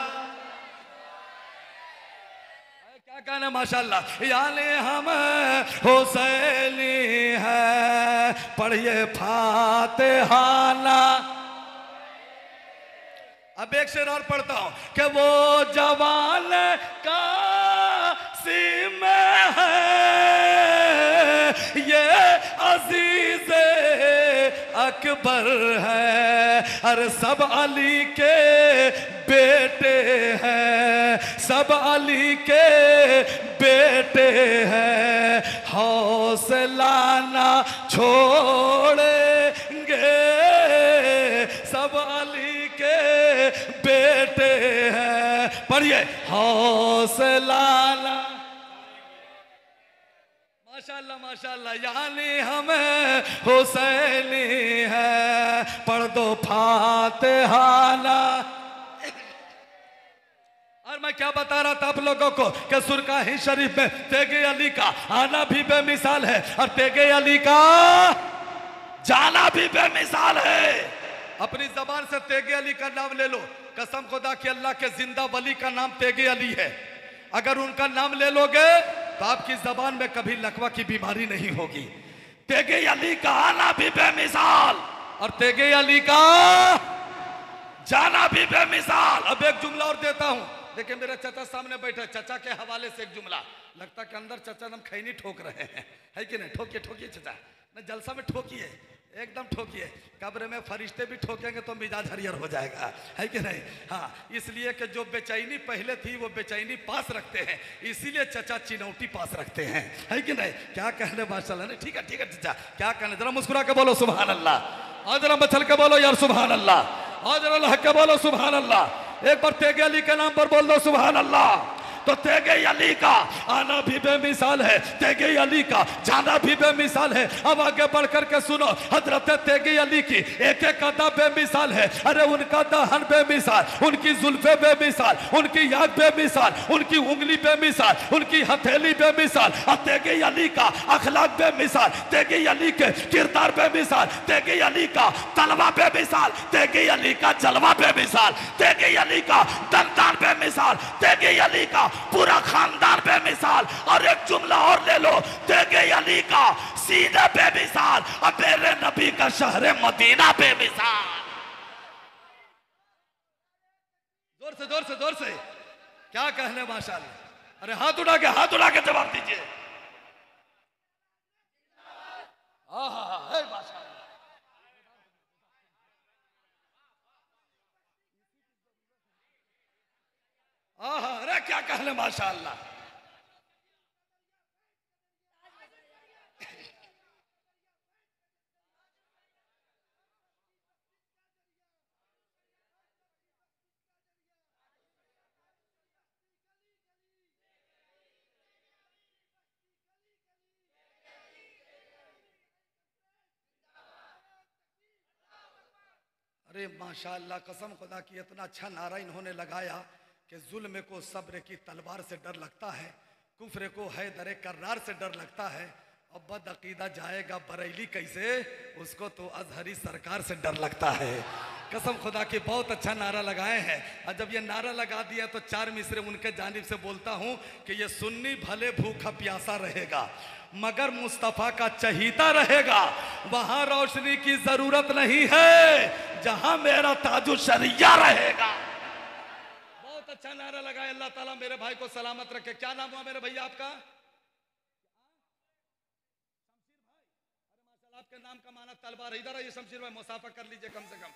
क्या कहना माशाल्लाह, यानी हम हुसैनी है, पढ़िए फातिहाना। अब एक शेर और पढ़ता हूं कि वो जवान कासिम है, ये अजीज अकबर है, अरे सब अली के बेटे हैं, सब अली के बेटे हैं, हौसला ना छोड़ेंगे, सब अली के बेटे हैं, पढ़िए हौसला ना। माशाल्लाह माशाल्लाह, यानी हमें हुसैनी है, पढ़ दो फातिहाना। और मैं क्या बता रहा था आप लोगों को कि सुरकाही शरीफ में तेगे अली का आना भी बेमिसाल है और तेगे अली का जाना भी बेमिसाल है। अपनी जबान से तेगे अली का नाम ले लो, कसम खुदा कि अल्लाह के जिंदा वली का नाम तेगे अली है। अगर उनका नाम ले लोगे तो आपकी जबान में कभी लकवा की बीमारी नहीं होगी। तेगे अली का आना भी बेमिसाल और तेगे अली का जाना भी बेमिसाल। अब एक जुमला और देता हूं, देखिए मेरे चाचा सामने बैठे, चाचा के हवाले से एक जुमला, लगता कि अंदर चाचा हम खैनी ठोक रहे हैं, है कि नहीं? ठोकिए ठोकिए चाचा, न जलसा में ठोकिए, एकदम ठोकिए, कब्र में फरिश्ते भी ठोकेंगे तो मिजाज हरियर हो जाएगा, है कि नहीं? हाँ, इसलिए कि जो बेचैनी पहले थी वो बेचैनी पास रखते हैं, इसीलिए चचा चिनौटी पास रखते हैं, है कि नहीं? क्या कहने माशाल्लाह, नहीं ठीक है चचा, क्या कहने, जरा मुस्कुरा के बोलो सुभान अल्लाह, और जरा मचल के बोलो यार सुभान अल्लाह, और जरा लह के बोलो सुभान अल्लाह। एक बार तेगे अली के नाम पर बोल दो सुभान अल्लाह। तो तेगे अली का आना भी बेमिसाल है, तेगे अली का जाना भी बेमिसाल है। अब आगे बढ़ करके सुनो, हजरत तेगे अली की एक एक अदा बेमिसाल है। अरे उनका दहन बेमिसाल, उनकी जुल्फे बेमिसाल, उनकी याद बेमिसाल, उनकी उंगली बेमिसाल, उनकी हथेली बेमिसाल, और तेगे अली का अखलाक बेमिसाल, तेगे अली के किरदार बेमिसाल, तेगे अली का तलवा बेमिसाल, तेगे अली का जलवा बेमिसाल, तेगे अली का दंतान बेमिसाल, तेगे अली का पूरा खानदान बेमिसाल। और एक जुमला और ले लो, तेगे अली का सीना बेमिसाल और मेरे नबी का शहर मदीना बेमिसाल। जोर से जोर से जोर से, क्या कहने माशाल्लाह। अरे हाथ उठा के जवाब दीजिए। माशाल्लाह, अरे क्या कहने माशाल्लाह। अरे माशाल्लाह, कसम खुदा की इतना अच्छा नारा इन्होंने लगाया कि जुल्म को सब्र की तलवार से डर लगता है, कुफ्र को है दरे कर्रार से डर लगता है, और बद अकीदा जाएगा बरेली कैसे, उसको तो अजहरी सरकार से डर लगता है। कसम खुदा की बहुत अच्छा नारा लगाए हैं। और जब ये नारा लगा दिया तो चार मिसरे उनके जानिब से बोलता हूँ कि ये सुन्नी भले भूखा प्यासा रहेगा मगर मुस्तफ़ा का चहीता रहेगा। वहाँ रोशनी की जरूरत नहीं है जहाँ मेरा ताजु शरिया रहेगा। बहुत अच्छा नारा लगाया, अल्लाह ताला मेरे भाई को सलामत रखे। क्या नाम हुआ मेरे भैया आपका? आपके नाम का माना तलवार। इधर आइए शमशीर भाई, मुसाफा कर लीजिए, कम से कम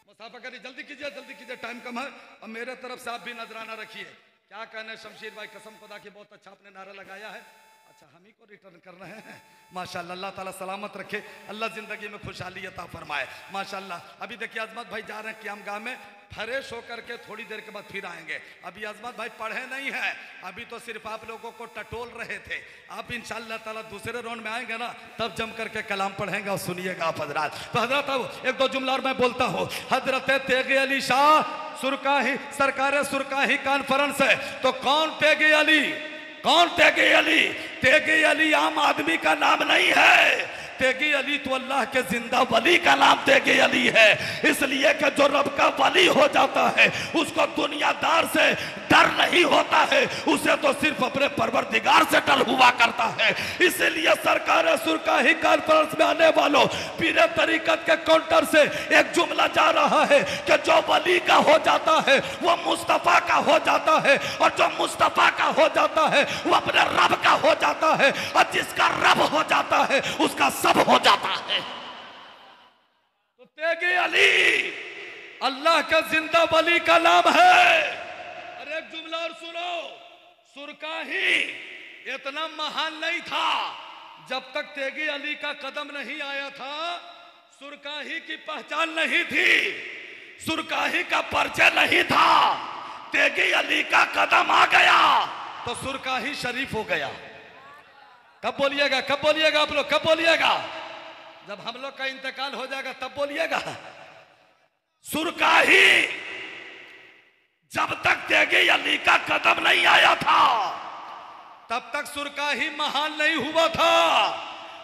मुसाफा करिए, जल्दी कीजिए, टाइम कम है। और मेरे तरफ से आप भी नजराना रखिए। क्या कहना है शमशीर भाई, कसम खुदा की बहुत अच्छा आपने नारा लगाया है। अच्छा, हम ही को रिटर्न कर रहे हैं। माशाल्लाह, अल्लाह ताला सलामत रखे, अल्लाह जिंदगी में खुशहाली अता फरमाए। माशाल्लाह। अभी देखिए अजमत भाई जा रहे हैं क्याम गाह में, फ्रेश होकर के थोड़ी देर के बाद फिर आएंगे। अभी अजमत भाई पढ़े नहीं है, अभी तो सिर्फ आप लोगों को टटोल रहे थे। आप इंशाअल्लाह ताला दूसरे राउंड में आएंगे ना, तब जम करके कलाम पढ़ेंगे और सुनिएगा आप हजरात। तो हजरत अब एक दो जुमला और मैं बोलता हूँ। हजरत तेगे अली शाह सुरकाही, सरकार सुरकाही कॉन्फ्रेंस है। तो कौन तेगे अली, कौन तेगे अली? तेगी अली आम आदमी का नाम नहीं है, तेगी अली तो अल्लाह के जिंदा वली का नाम तेगी अली है। इसलिए कि जो रब का वली हो जाता है उसको दुनियादार से डर नहीं होता है, उसे तो सिर्फ अपने परवरदिगार से डर हुआ करता है। इसीलिए सरकार सुरकाही कॉन्फ्रेंस में आने वालों पीरे तरीकत के काउंटर से एक जुमला जा रहा है कि जो वली का हो जाता है वो मुस्तफा का हो जाता है, और जो मुस्तफा का हो जाता है वो अपने रब का हो जाता है, और जिसका रब हो जाता है उसका सब हो जाता है। तो तेगी अली अल्लाह का जिंदा वली का नाम है। और एक जुमला और सुनो, सुरकाही इतना महान नहीं था जब तक तेगी अली का कदम नहीं आया था। सुरकाही की पहचान नहीं थी, सुरकाही का परिचय नहीं था। तेगी अली का कदम आ गया तो सुरकाही शरीफ हो गया। कब बोलिएगा, कब बोलिएगा आप लोग, कब बोलिएगा? जब हम लोग का इंतकाल हो जाएगा तब बोलिएगा। सुरकाही जब तक तेगी अली का कदम नहीं आया था तब तक सुरकाही महान नहीं हुआ था।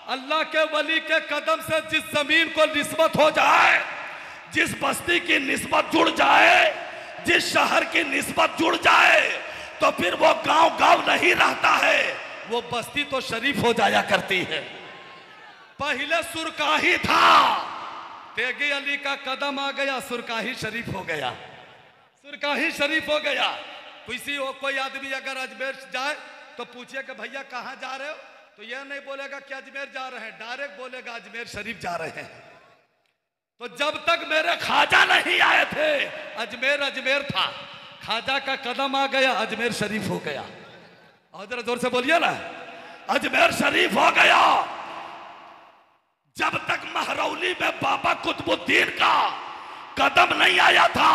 अल्लाह के वली के कदम से जिस जमीन को निस्बत हो जाए, जिस बस्ती की निस्बत जुड़ जाए, जिस शहर की निस्बत जुड़ जाए, तो फिर वो गांव गांव नहीं रहता है, वो बस्ती तो शरीफ हो जाया करती है। पहले सुरकाही था, तेगी अली का कदम आ गया, सुरकाही शरीफ हो गया, सुरकाही शरीफ हो गया। किसी कोई आदमी अगर अजमेर जाए तो पूछिए कि भैया कहाँ जा रहे हो, तो यह नहीं बोलेगा कि अजमेर जा रहे हैं, डायरेक्ट बोलेगा अजमेर शरीफ जा रहे हैं। तो जब तक मेरे ख्वाजा नहीं आए थे अजमेर अजमेर था, ख्वाजा का कदम आ गया अजमेर शरीफ हो गया। और जरा जोर से बोलिए ना, अजमेर शरीफ हो गया। जब तक महरौली में बाबा कुतुबुद्दीन का कदम नहीं आया था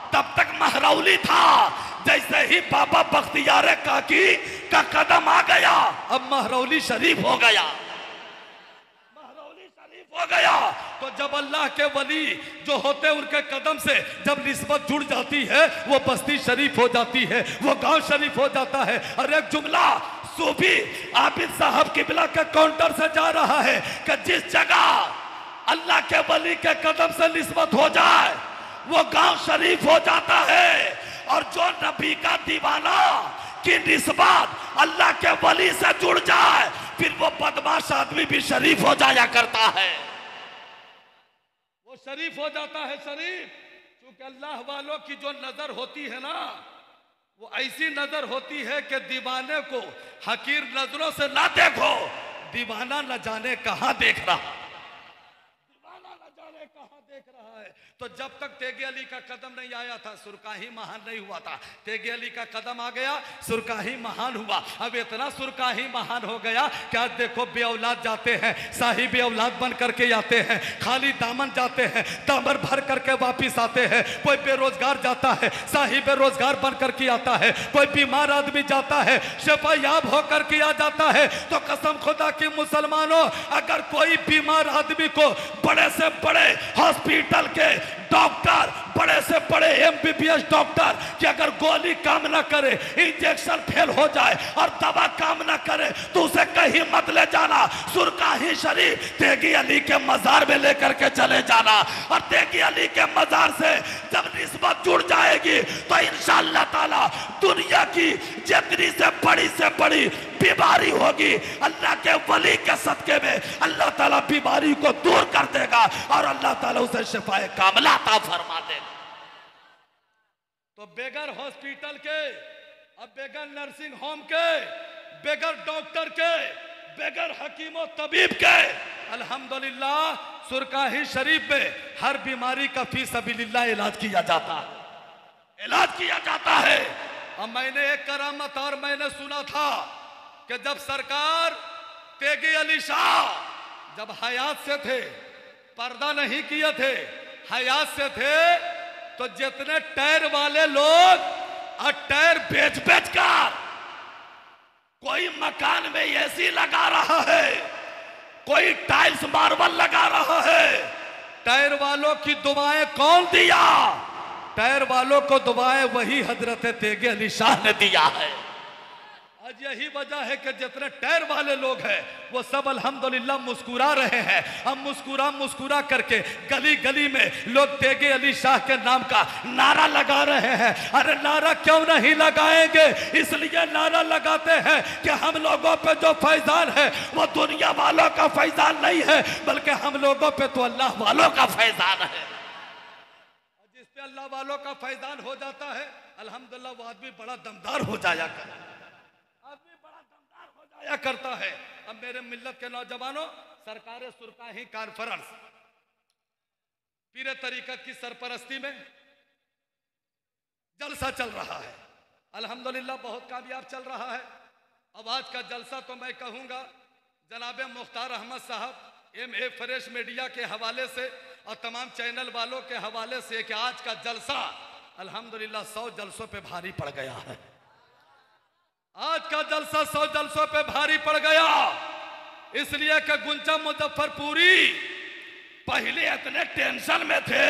तब तक महरौली था। जैसे ही बाबा बख्तियार काकी का कदम आ गया अब महरौली शरीफ हो गया, महरौली शरीफ हो गया। तो जब अल्लाह के वली जो होते उनके कदम से जब निस्बत जुड़ जाती है वो बस्ती शरीफ हो जाती है, वो गांव शरीफ हो जाता है। और एक जुमला सूफी आबिद साहब किबला के काउंटर से जा रहा है कि जिस जगह अल्लाह के वली के कदम से निस्बत हो जाए वो गांव शरीफ हो जाता है, और जो नबी का दीवाना की निस्बत अल्लाह के वली से जुड़ जाए फिर वो बदमाश आदमी भी शरीफ हो जाया करता है, वो शरीफ हो जाता है शरीफ। क्योंकि अल्लाह वालों की जो नजर होती है ना वो ऐसी नजर होती है कि दीवाने को हकीर नजरों से ना देखो, दीवाना न जाने कहां देख रहा, दीवाना न जाने कहां देख रहा है। तो जब तक तेगी अली का कदम नहीं आया था सुरकाही महान नहीं हुआ था। तेगी अली का कदम आ गया सुरकाही महान हुआ। अब इतना सुरकाही महान हो गया कि आज देखो बे औलाद जाते हैं साहिब औलाद बन करके आते हैं, खाली दामन जाते हैं दामन भर करके वापिस आते हैं। कोई बेरोजगार जाता है साहिब रोजगार बन करके आता है, कोई बीमार आदमी जाता है शिफायाब होकर के आ जाता है। तो कसम खुदा की मुसलमानों, अगर कोई बीमार आदमी को बड़े से बड़े हॉस्पिटल के डॉक्टर, बड़े से बड़े एमबीबीएस डॉक्टर कि अगर गोली काम ना करे, इंजेक्शन फेल हो जाए और दवा काम ना करे तो उसे कहीं मत ले जाना, सुरकाही शरीफ तेगी अली के मजार में लेकर के चले जाना। और तेगी अली के मजार से जब निस्बत जुड़ जाएगी तो इंशाअल्लाह ताला दुनिया की जितनी से बड़ी बीमारी होगी अल्लाह के वली के सदके में अल्लाह ताला बीमारी को दूर कर देगा और अल्लाह ताला उसे शिफाए कामला अता फरमा देगा। तो बेगर हॉस्पिटल के, अब बेगर नर्सिंग होम के, बेगर डॉक्टर के, बेगर हकीमो तबीब के, अल्हम्दुलिल्लाह सुरकाही शरीफ में हर बीमारी का फी सबीलिल्लाह इलाज किया जाता है, इलाज किया जाता है। अब मैंने एक करामत और मैंने सुना था कि जब सरकार तेगी अली शाह जब हयात से थे, पर्दा नहीं किए थे, हयात से थे, तो जितने टायर वाले लोग और टायर बेच बेच कर कोई मकान में एसी लगा रहा है, कोई टाइल्स मार्बल लगा रहा है, टायर वालों की दुआएं कौन दिया? टायर वालों को दुआएं वही हजरत तेगी अली शाह ने दिया है। आज यही वजह है कि जितने टायर वाले लोग हैं वो सब अल्हम्दुलिल्लाह मुस्कुरा रहे हैं। हम मुस्कुरा करके गली गली में लोग तेगे अली शाह के नाम का नारा लगा रहे हैं। अरे नारा क्यों नहीं लगाएंगे? इसलिए नारा लगाते हैं कि हम लोगों पे जो फैजान है वो दुनिया वालों का फैजान नहीं है, बल्कि हम लोगों पे तो अल्लाह वालों का फैजान है। जिस पे अल्लाह वालों का फैजान हो जाता है अल्हम्दुलिल्लाह वो आदमी बड़ा दमदार हो जाया करता है। अब मेरे मिल्लत के नौजवानों, सरकार सुरकाही कॉन्फ्रेंस पीरे तरीकत की सरपरस्ती में जलसा चल रहा है। अल्हम्दुलिल्लाह बहुत कामयाब चल रहा है। अब आज का जलसा तो मैं कहूंगा जनाब मुख्तार अहमद साहब MA फ्रेश मीडिया के हवाले से और तमाम चैनल वालों के हवाले से कि आज का जलसा अल्हम्दुलिल्लाह 100 जलसों पे भारी पड़ गया है। आज का जलसा 100 जलसों पे भारी पड़ गया, इसलिए कि गुंजा मुजफ्फरपुरी पहले इतने टेंशन में थे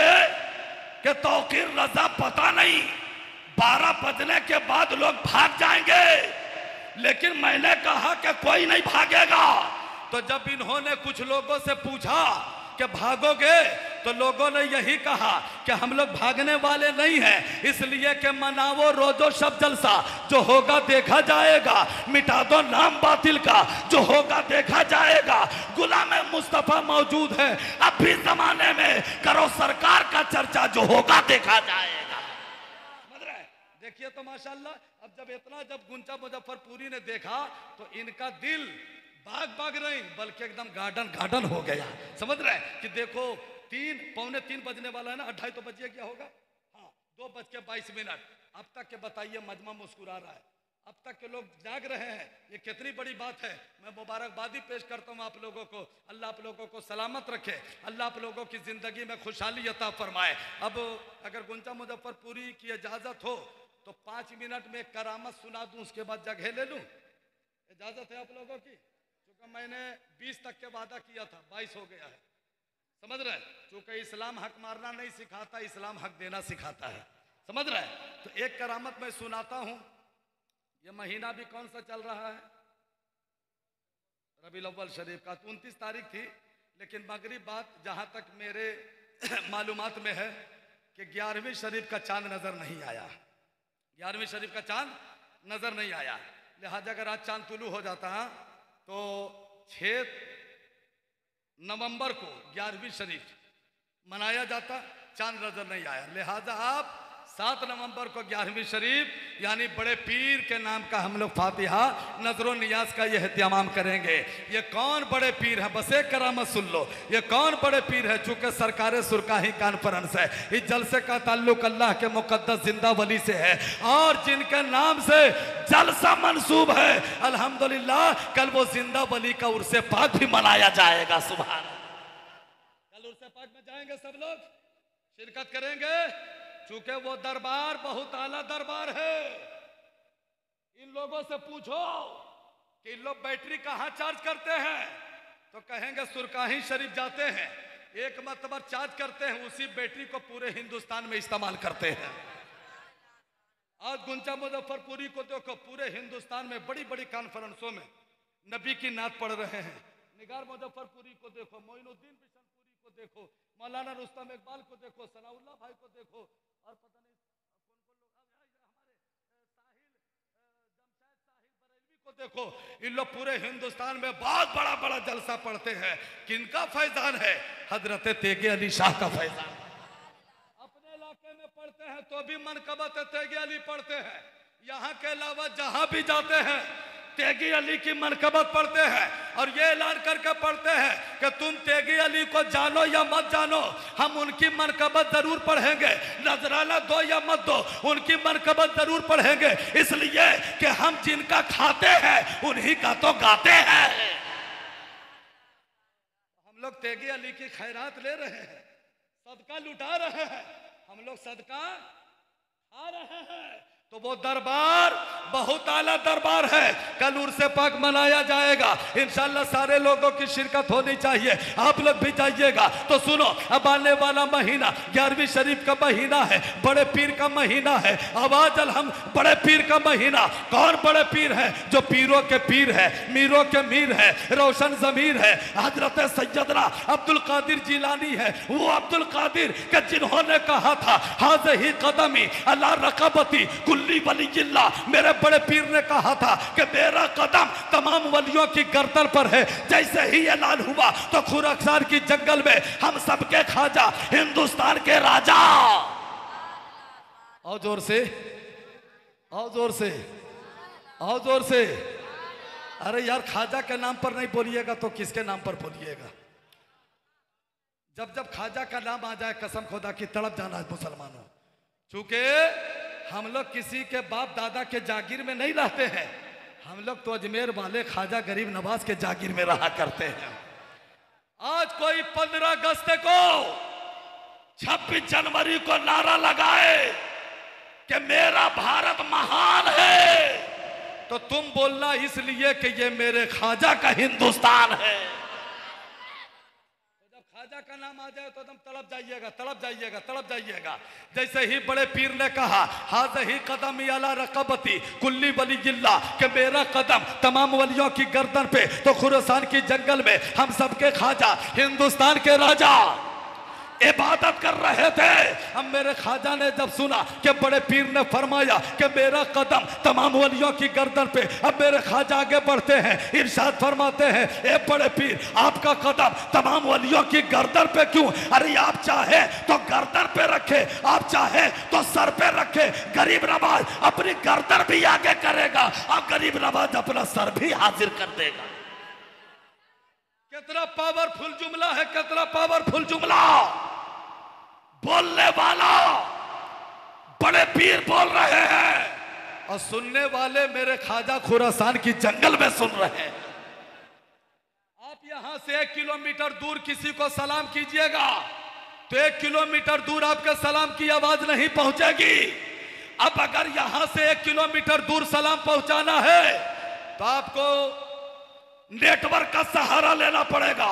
कि तौकीर रजा पता नहीं 12 बजने के बाद लोग भाग जाएंगे, लेकिन मैंने कहा कि कोई नहीं भागेगा। तो जब इन्होंने कुछ लोगों से पूछा कि भागोगे, तो लोगों ने यही कहा कि हम लोग भागने वाले नहीं हैं, इसलिए कि मनावो रोजो शब जलसा, जो होगा देखा जाएगा। मिटा दो नाम बातिल का, जो होगा देखा जाएगा। गुलाम मुस्तफा मौजूद है अब भी जमाने में, करो सरकार का चर्चा, जो होगा देखा जाएगा। समझ रहे? देखिए तो माशाल्लाह, अब जब गुंजा मुजफ्फरपुरी ने देखा तो इनका दिल बाग नहीं बल्कि एकदम गार्डन हो गया। समझ रहे कि देखो 3 बजने वाला है ना, 2:30 तो बजिए क्या होगा, हाँ 2:22। अब तक के बताइए मजमा मुस्कुरा रहा है, अब तक के लोग जाग रहे हैं। ये कितनी बड़ी बात है। मैं मुबारकबादी पेश करता हूँ आप लोगों को। अल्लाह आप लोगों को सलामत रखे, अल्लाह आप लोगों की जिंदगी में खुशहाली अता फरमाए। अब अगर गुंजा मुजफ्फरपुरी की इजाजत हो तो 5 मिनट में करामत सुना दूं, उसके बाद जगह ले लूं, इजाजत है आप लोगों की? क्योंकि मैंने 20 तक के वादा किया था, 22 हो गया है। समझ रहे? क्योंकि इस्लाम हक मारना नहीं सिखाता, इस्लाम हक देना सिखाता है। समझ रहे? तो एक करामत मैं सुनाता हूं। ये महीना भी कौन सा चल रहा है? रबीउल अव्वल शरीफ का 29 तारीख थी, लेकिन मगरिब बाद जहां तक मेरे मालूमात में है कि 11वीं शरीफ का चांद नजर नहीं आया। 11वीं शरीफ का चांद नजर नहीं आया, लिहाजा अगर आज चांद तुलू हो जाता है तो 6 नवंबर को 11वीं शरीफ मनाया जाता, चांद नजर नहीं आया। लिहाजा आप 7 नवंबर को 11वीं शरीफ यानी बड़े पीर के नाम का हम लोग फातिहा नजरो नियाज का ये एहतमाम करेंगे। ये कौन बड़े पीर है? बस एक करामत सुन लो, ये कौन बड़े पीर है? चूंकि सरकार सुरकाही कॉन्फ्रेंस है, इस जलसे का ताल्लुक अल्लाह के मुकद्दस जिंदा वली से है और जिनके नाम से जलसा मंसूब है। अल्हम्दुलिल्लाह कल वो जिंदा वली का उर्से पाक भी मनाया जाएगा। सुभान अल्लाह। कल उर्से पाक में जाएंगे, सब लोग शिरकत करेंगे। चूंकि वो दरबार बहुत आला दरबार है। इन लोगों से पूछो कि इन लोग बैटरी कहां चार्ज करते हैं, तो कहेंगे सुरकाही शरीफ जाते हैं, एक मरतबा चार्ज करते हैं, उसी बैटरी को पूरे हिंदुस्तान में इस्तेमाल करते हैं। आज गुंजा मुजफ्फरपुरी को देखो, पूरे हिंदुस्तान में बड़ी बड़ी कॉन्फ्रेंसों में नबी की नात पढ़ रहे हैं। निगार मुजफ्फरपुरी को देखो, मोइनुद्दीन बिशनपुरी को देखो, मौलाना रुस्तम इकबाल को देखो, सनाउल्लाह भाई को देखो, और पता नहीं कौन लोग हमारे साहिल बरेलवी को देखो। इन लोग पूरे हिंदुस्तान में बहुत बड़ा बड़ा जलसा पढ़ते हैं। किनका फैजान है? हजरत तेगे अली शाह का फैजान। अपने इलाके में पढ़ते हैं तो भी मनकबत तेगे अली पढ़ते हैं, यहाँ के अलावा जहां भी जाते हैं तेगी अली की मनकबत पढ़ते हैं और ये ऐलान करके पढ़ते हैं कि तुम तेगी अली को जानो या मत जानो, हम उनकी मनकबत जरूर पढ़ेंगे। नजराना दो या मत दो, उनकी मनकबत जरूर पढ़ेंगे, इसलिए कि हम जिनका खाते हैं उन्हीं का तो गाते हैं। हम लोग तेगी अली की खैरात ले रहे हैं, सदका लुटा रहे हैं, हम लोग सदका खा रहे हैं। तो वो दरबार बहुत आला दरबार है। कल उर्स पाक मनाया जाएगा, इंशाल्लाह सारे लोगों की शिरकत होनी चाहिए, आप लोग भी जाइएगा। तो सुनो, अब आने वाला महीना 11वीं शरीफ का महीना है, बड़े पीर का महीना है। आवाज अलहम, बड़े पीर का महीना। कौन बड़े पीर है? जो पीरों के पीर है, मीरों के मीर है, रोशन जमीर है, हजरत सैयदना अब्दुल कादिर जिलानी है। वो अब्दुल कादिर के जिन्होंने कहा था हाज़िही कदमी अला रक़बती कुल्ली वलिय्यिल्लाह, मेरे बड़े पीर ने कहा था कि मेरा कदम तमाम वलियों की गर्दन पर है। जैसे ही ऐलान हुआ तो खुरासान की जंगल में हम सबके ख्वाजा, हिंदुस्तान के राजा। आओ जोर से, आओ जोर से, आओ जोर से। अरे यार, ख्वाजा के नाम पर नहीं बोलिएगा तो किसके नाम पर बोलिएगा? जब जब ख्वाजा का नाम आ जाए, कसम खुदा की तड़प जाना है मुसलमानों। चूंकि हम लोग किसी के बाप दादा के जागीर में नहीं रहते हैं, हम लोग तो अजमेर वाले ख्वाजा गरीब नवाज के जागीर में रहा करते हैं। आज कोई 15 अगस्त को, 26 जनवरी को नारा लगाए कि मेरा भारत महान है, तो तुम बोलना इसलिए कि ये मेरे ख्वाजा का हिंदुस्तान है। ख्वाजा का नाम आ जाए तो तुम तड़प जाइएगा, तड़प जाइएगा, तड़प जाइएगा। जैसे ही बड़े पीर ने कहा हाज़िही कदमी अला रक़बती कुल्ली वलिय्यिल्लाह, कि मेरा कदम तमाम वलियों की गर्दन पे, तो खुरासान की जंगल में हम सबके ख्वाजा, हिंदुस्तान के राजा इबादत कर रहे थे। अब मेरे ख्वाजा ने जब सुना कि बड़े पीर ने फरमाया कि मेरा कदम तमाम वलियों की गर्दन पे, अब मेरे ख्वाजा आगे बढ़ते हैं, इरशाद फरमाते हैं, ए बड़े पीर, आपका कदम तमाम वलियों की गर्दन पे क्यों? अरे आप चाहे तो गर्दन पे रखे, आप चाहे तो सर पे रखे। गरीब नवाज अपनी गर्दन भी आगे करेगा और गरीब नवाज अपना सर भी हाजिर कर देगा। कितना पावरफुल जुमला है, कितना पावरफुल जुमला। बोलने वाला बड़े पीर बोल रहे हैं और सुनने वाले मेरे ख्वाजा खुरासान की जंगल में सुन रहे हैं। आप यहां से 1 किलोमीटर दूर किसी को सलाम कीजिएगा तो 1 किलोमीटर दूर आपके सलाम की आवाज नहीं पहुंचेगी। अब अगर यहां से 1 किलोमीटर दूर सलाम पहुंचाना है तो आपको नेटवर्क का सहारा लेना पड़ेगा,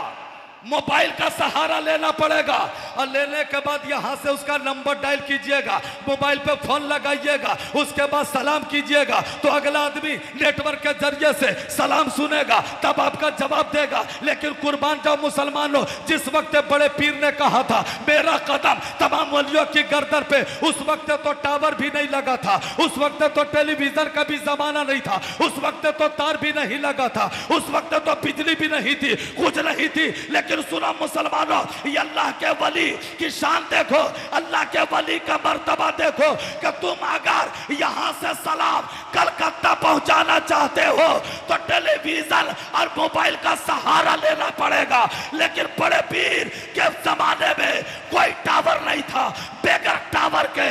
मोबाइल का सहारा लेना पड़ेगा, और लेने के बाद यहां से उसका नंबर डायल कीजिएगा, मोबाइल पे फोन लगाइएगा, उसके बाद सलाम कीजिएगा तो अगला आदमी नेटवर्क के जरिए से सलाम सुनेगा, तब आपका जवाब देगा। लेकिन कुर्बान जाओ मुसलमानों, जिस वक्त बड़े पीर ने कहा था मेरा कदम तमाम वलियों की गर्दन पे, उस वक्त तो टावर भी नहीं लगा था, उस वक्त तो टेलीविजन का भी जमाना नहीं था, उस वक्त तो तार भी नहीं लगा था, उस वक्त तो बिजली भी नहीं थी, कुछ नहीं थी। लेकिन सुना मुसलमानों, ये अल्लाह के वली की शान देखो, अल्लाह के वली का मर्तबा देखो कि तुम अगर यहां से सलाम कलकत्ता पहुंचाना चाहते हो तो टेलीविजन और मोबाइल का सहारा लेना पड़ेगा। लेकिन बड़े पीर के जमाने में कोई टावर नहीं था, बगैर टावर के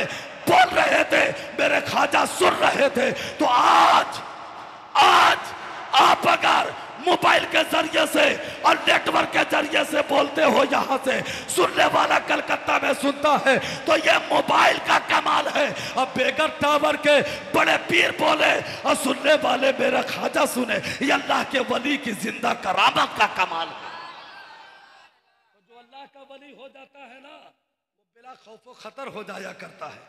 बोल रहे थे, मेरे ख्वाजा सुन रहे थे। तो आज आप अगर मोबाइल के जरिए से और नेटवर्क के जरिए से बोलते हो, यहां से सुनने वाला कलकत्ता में सुनता है, तो ये मोबाइल का कमाल है। अब बेगर टावर के बड़े पीर बोले और सुनने वाले मेरा ख्वाजा सुने, ये अल्लाह के वली की जिंदा करामत का कमाल है। तो जो अल्लाह का वली हो जाता है ना, वो बिला खौफ व खतर हो जाया करता है,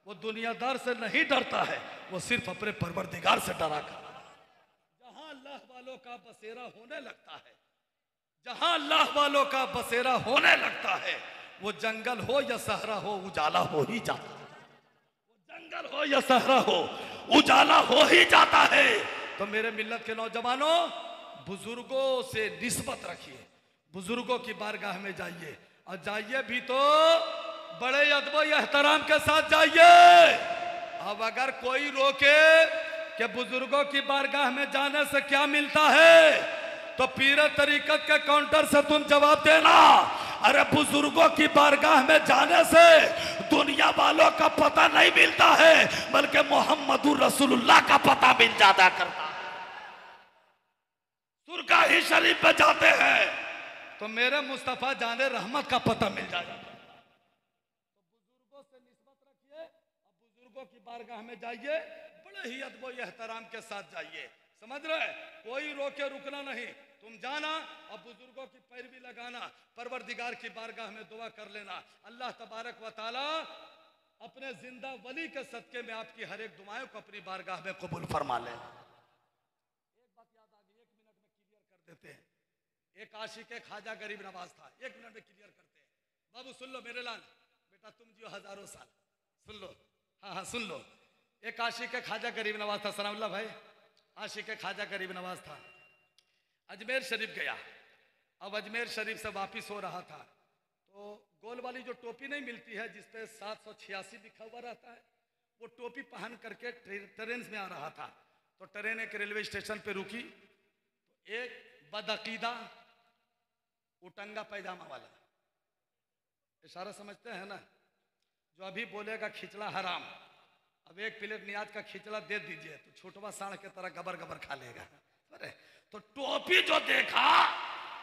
वो दुनियादार से नहीं डरता है, वो सिर्फ अपने परवरदिगार से डरा करता है। अल्लाह वालों का बसेरा होने लगता है, जहां अल्लाह वालों का बसेरा होने लगता है, वो जंगल हो या सहरा हो, उजाला हो ही जाता है। वो जंगल हो या सहरा हो, उजाला हो ही जाता है। तो मेरे मिल्लत के नौजवानों, बुजुर्गों से निस्बत रखिए, बुजुर्गों की बारगाह में जाइए, और जाइए भी तो बड़े अदब एहतराम के साथ जाइए। अब अगर कोई रोके कि बुजुर्गों की बारगाह में जाने से क्या मिलता है, तो पीर तरीकत के काउंटर से तुम जवाब देना, अरे बुजुर्गों की बारगाह में जाने से दुनिया वालों का पता नहीं मिलता है, बल्कि मोहम्मदुर रसूलुल्लाह का पता मिल जाता करता है। सुरगाही शरीफ पे जाते हैं तो मेरे मुस्तफा जाने रहमत का पता मिल जाता है। तो बुजुर्गों से निस्बत रखिए, बुजुर्गों की बारगाह में जाइए, बड़े ही अदब व एहतराम के साथ जाइए, समझ रहे, कोई रोके रुकना नहीं, तुम जाना और बुजुर्गों की पैरवी लगाना, परवरदिगार की बारगाह में दुआ कर लेना, अल्लाह तबारक व तआला अपने जिंदा वली के सदके में आपकी हर एक दुआओं को अपनी बारगाह में कबूल फरमा ले। एक बात याद आ गई, 1 मिनट में क्लियर कर देते हैं। एक आशिक ख्वाजा गरीब नवाज था, 1 मिनट में क्लियर करते हैं। बाबू सुन लो मेरे लाल, बेटा तुम जियो हजारों साल, सुन लो, हाँ हाँ सुन लो। एक आशिक ख्वाजा गरीब नवाज था, सनाउल्लाह भाई, आशिक ख्वाजा गरीब नवाज था, अजमेर शरीफ गया। अब अजमेर शरीफ से वापिस हो रहा था तो गोल वाली जो टोपी नहीं मिलती है जिसपे 786 लिखा हुआ रहता है, वो टोपी पहन करके ट्रेन में आ रहा था। तो ट्रेन एक रेलवे स्टेशन पे रुकी, तो एक बदअकीदा उटंगा पैजामा वाला, इशारा समझते हैं ना, जो अभी बोलेगा खिचड़ा हराम, अब 1 प्लेट नियाज का खिचड़ा दे दीजिए तो छोटवा साढ़ के तरह गबर गबर खा लेगा। अरे तो टोपी जो देखा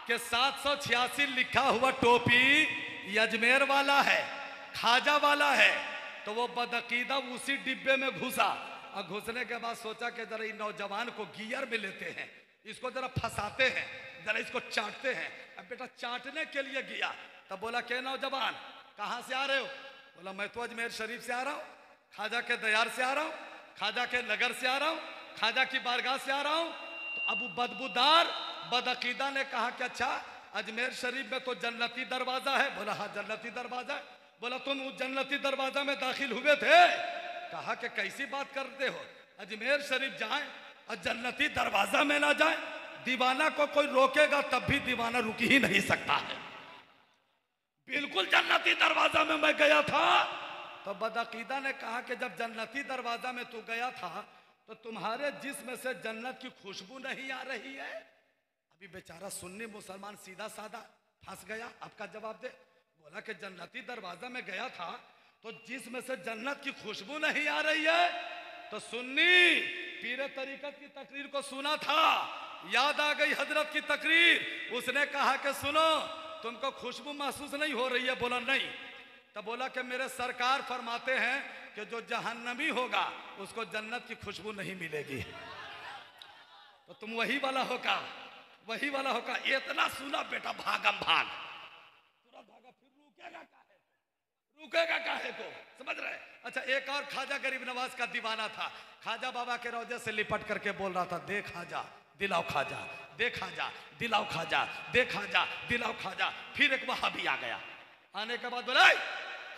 कि 786 लिखा हुआ टोपी अजमेर वाला है, ख्वाजा वाला है, तो वो बदअकीदा उसी डिब्बे में घुसा, और घुसने के बाद सोचा कि जरा इन नौजवान को गियर में लेते हैं, इसको जरा फंसाते हैं, जरा इसको चाटते हैं। अब बेटा चाटने के लिए गया, तब बोला के नौजवान कहाँ से आ रहे हो? बोला मैं तो अजमेर शरीफ से आ रहा हूँ, ख्वाजा के दयार से आ रहा हूँ, ख्वाजा के नगर से आ रहा हूँ, ख्वाजा की बारगाह से आ रहा हूँ। तो अबू बदबूदार बदअकीदा ने कहा कि अच्छा अजमेर शरीफ में तो जन्नती दरवाजा है। बोला हाँ जन्नती दरवाजा है। बोला तुम उस जन्नती दरवाजा में दाखिल हुए थे? कहा कि कैसी बात करते हो, अजमेर शरीफ जाए और जन्नती दरवाजा में ना जाए? दीवाना को कोई रोकेगा तब भी दीवाना रुक ही नहीं सकता है। बिल्कुल जन्नती दरवाजा में मैं गया था। तो बदअकीदा ने कहा कि जब जन्नती दरवाजा में तू गया था तो तुम्हारे जिस्म से जन्नत की खुशबू नहीं आ रही है? अभी बेचारा सुन्नी मुसलमान सीधा साधा फंस गया। आपका जवाब दे। बोला कि जन्नती दरवाजा में गया था तो जिस्म से जन्नत की खुशबू नहीं आ रही है। तो सुन्नी पीर तरीकत की तकरीर को सुना था, याद आ गई हजरत की तकरीर। उसने कहा कि सुनो तुमको खुशबू महसूस नहीं हो रही है? बोला नहीं। तब बोला कि मेरे सरकार फरमाते हैं कि जो जहन्नमी होगा उसको जन्नत की खुशबू नहीं मिलेगी। तो तुम वही वाला होगा, वही वाला होगा। इतना सुना बेटा भागम भाग, तुरंत भागा। फिर रुकेगा काहे को, रुकेगा काहे को, समझ रहे? अच्छा एक और ख्वाजा गरीब नवाज का दीवाना था। ख्वाजा बाबा के रोजे से लिपट करके बोल रहा था दे ख्वाजा दिलाओ ख्वाजा, दे ख्वाजा दिलाओ ख्वाजा, दे ख्वाजा दिलाओ ख्वाजा। फिर एक वहाबी आ गया। आने के बाद बोला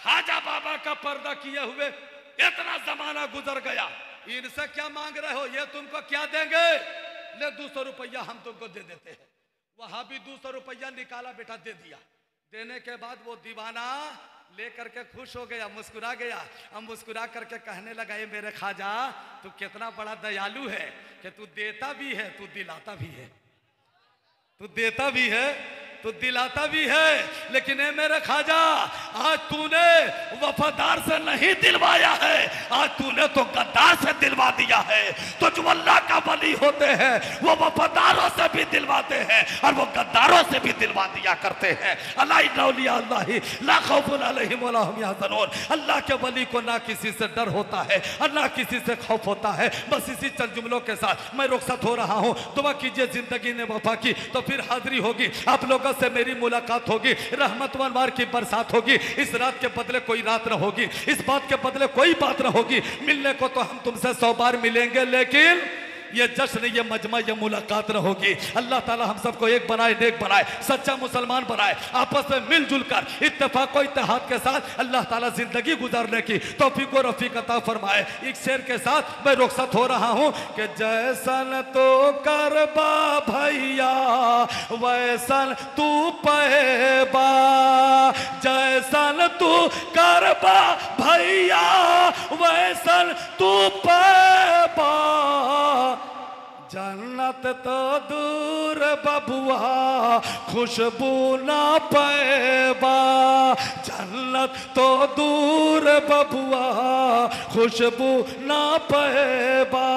ख्वाजा बाबा का पर्दा किए हुए इतना जमाना गुजर गया, इनसे क्या मांग रहे हो? ये तुमको क्या देंगे? ले 200 रुपया हम तुमको दे देते हैं। वहां भी 200 रुपया निकाला बेटा, दे दिया। देने के बाद वो दीवाना ले करके खुश हो गया, मुस्कुरा गया। अब मुस्कुरा करके कहने लगा ये मेरे ख्वाजा तू कितना बड़ा दयालु है कि तू देता भी है तू दिलाता भी है, तू देता भी है तो दिलाता भी है। लेकिन ए मेरे ख्वाजा आज तूने वफादार से नहीं दिलवाया है, आज तूने तो गद्दार से दिलवा दिया है। तो जो अल्लाह का वली होते हैं वो वफादारों से भी दिलवाते हैं और वो गद्दारों से भी दिलवा दिया करते हैं। अल्लाह के वली को ना किसी से डर होता है और ना किसी से खौफ होता है। बस इसी चंद जुमलों के साथ मैं रुखसत हो रहा हूँ। दुआ कीजिए जिंदगी ने वफा की तो फिर हाजिरी होगी, आप लोगों से मेरी मुलाकात होगी, रहमत व अनवार की बरसात होगी। इस रात के बदले कोई रात न होगी, इस बात के बदले कोई बात न होगी। मिलने को तो हम तुमसे 100 बार मिलेंगे लेकिन ये जश्न ये मजमा ये मुलाकात न होगी। अल्लाह ताला हम सबको एक बनाए, नेक बनाए, सच्चा मुसलमान बनाए, आपस में मिलजुल कर इत्तेफाक व इत्तेहाद के साथ अल्लाह ताला जिंदगी गुजारने की तौफीक व रफीक अता फरमाए। एक शेर के साथ मैं रुखसत हो रहा हूँ कि जैसन तो करबा भैया वैसन तू पहबा, जैसन तू करबा भैया वैसन तू पहबा। जन्नत तो दूर बबुआ खुशबू ना पैबा, जन्नत तो दूर बबुआ खुशबू ना पैबा।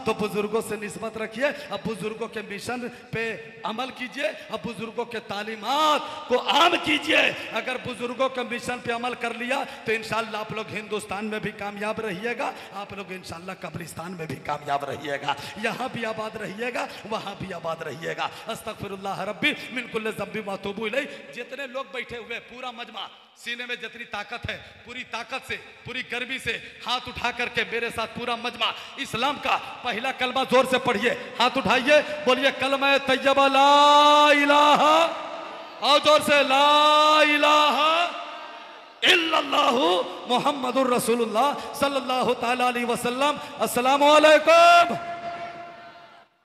तो बुजुर्गों से निस्बत रखिए, अब बुजुर्गों के मिशन पे अमल कीजिए, अब बुजुर्गों के तालीमात को आम कीजिए। अगर बुजुर्गों के मिशन पे अमल कर लिया तो इंशाल्लाह आप लोग हिंदुस्तान में भी कामयाब रहिएगा, आप लोग इंशाल्लाह कब्रिस्तान में भी कामयाब रहिएगा, यहाँ भी आबाद रहिएगा, वहाँ भी आबाद रहिएगा। अस्तगफिरुल्लाह रब्बी मिन कुल्लि ज़ंबि व अतूबु इलैह। जितने लोग बैठे हुए, पूरा मजमा, सीने में जितनी ताकत है पूरी ताकत से, पूरी गर्मी से हाथ उठा करके मेरे साथ पूरा मजमा इस्लाम का पहला कलमा जोर से पढ़िए, हाथ उठाइए, बोलिए कलमा तैयबा ला इलाहा, और जोर से ला इलाहा इल्लल्लाहु मुहम्मदुर रसूलुल्लाह सल्लल्लाहु तआला अलैहि वसल्लम। अस्सलामु अलैकुम।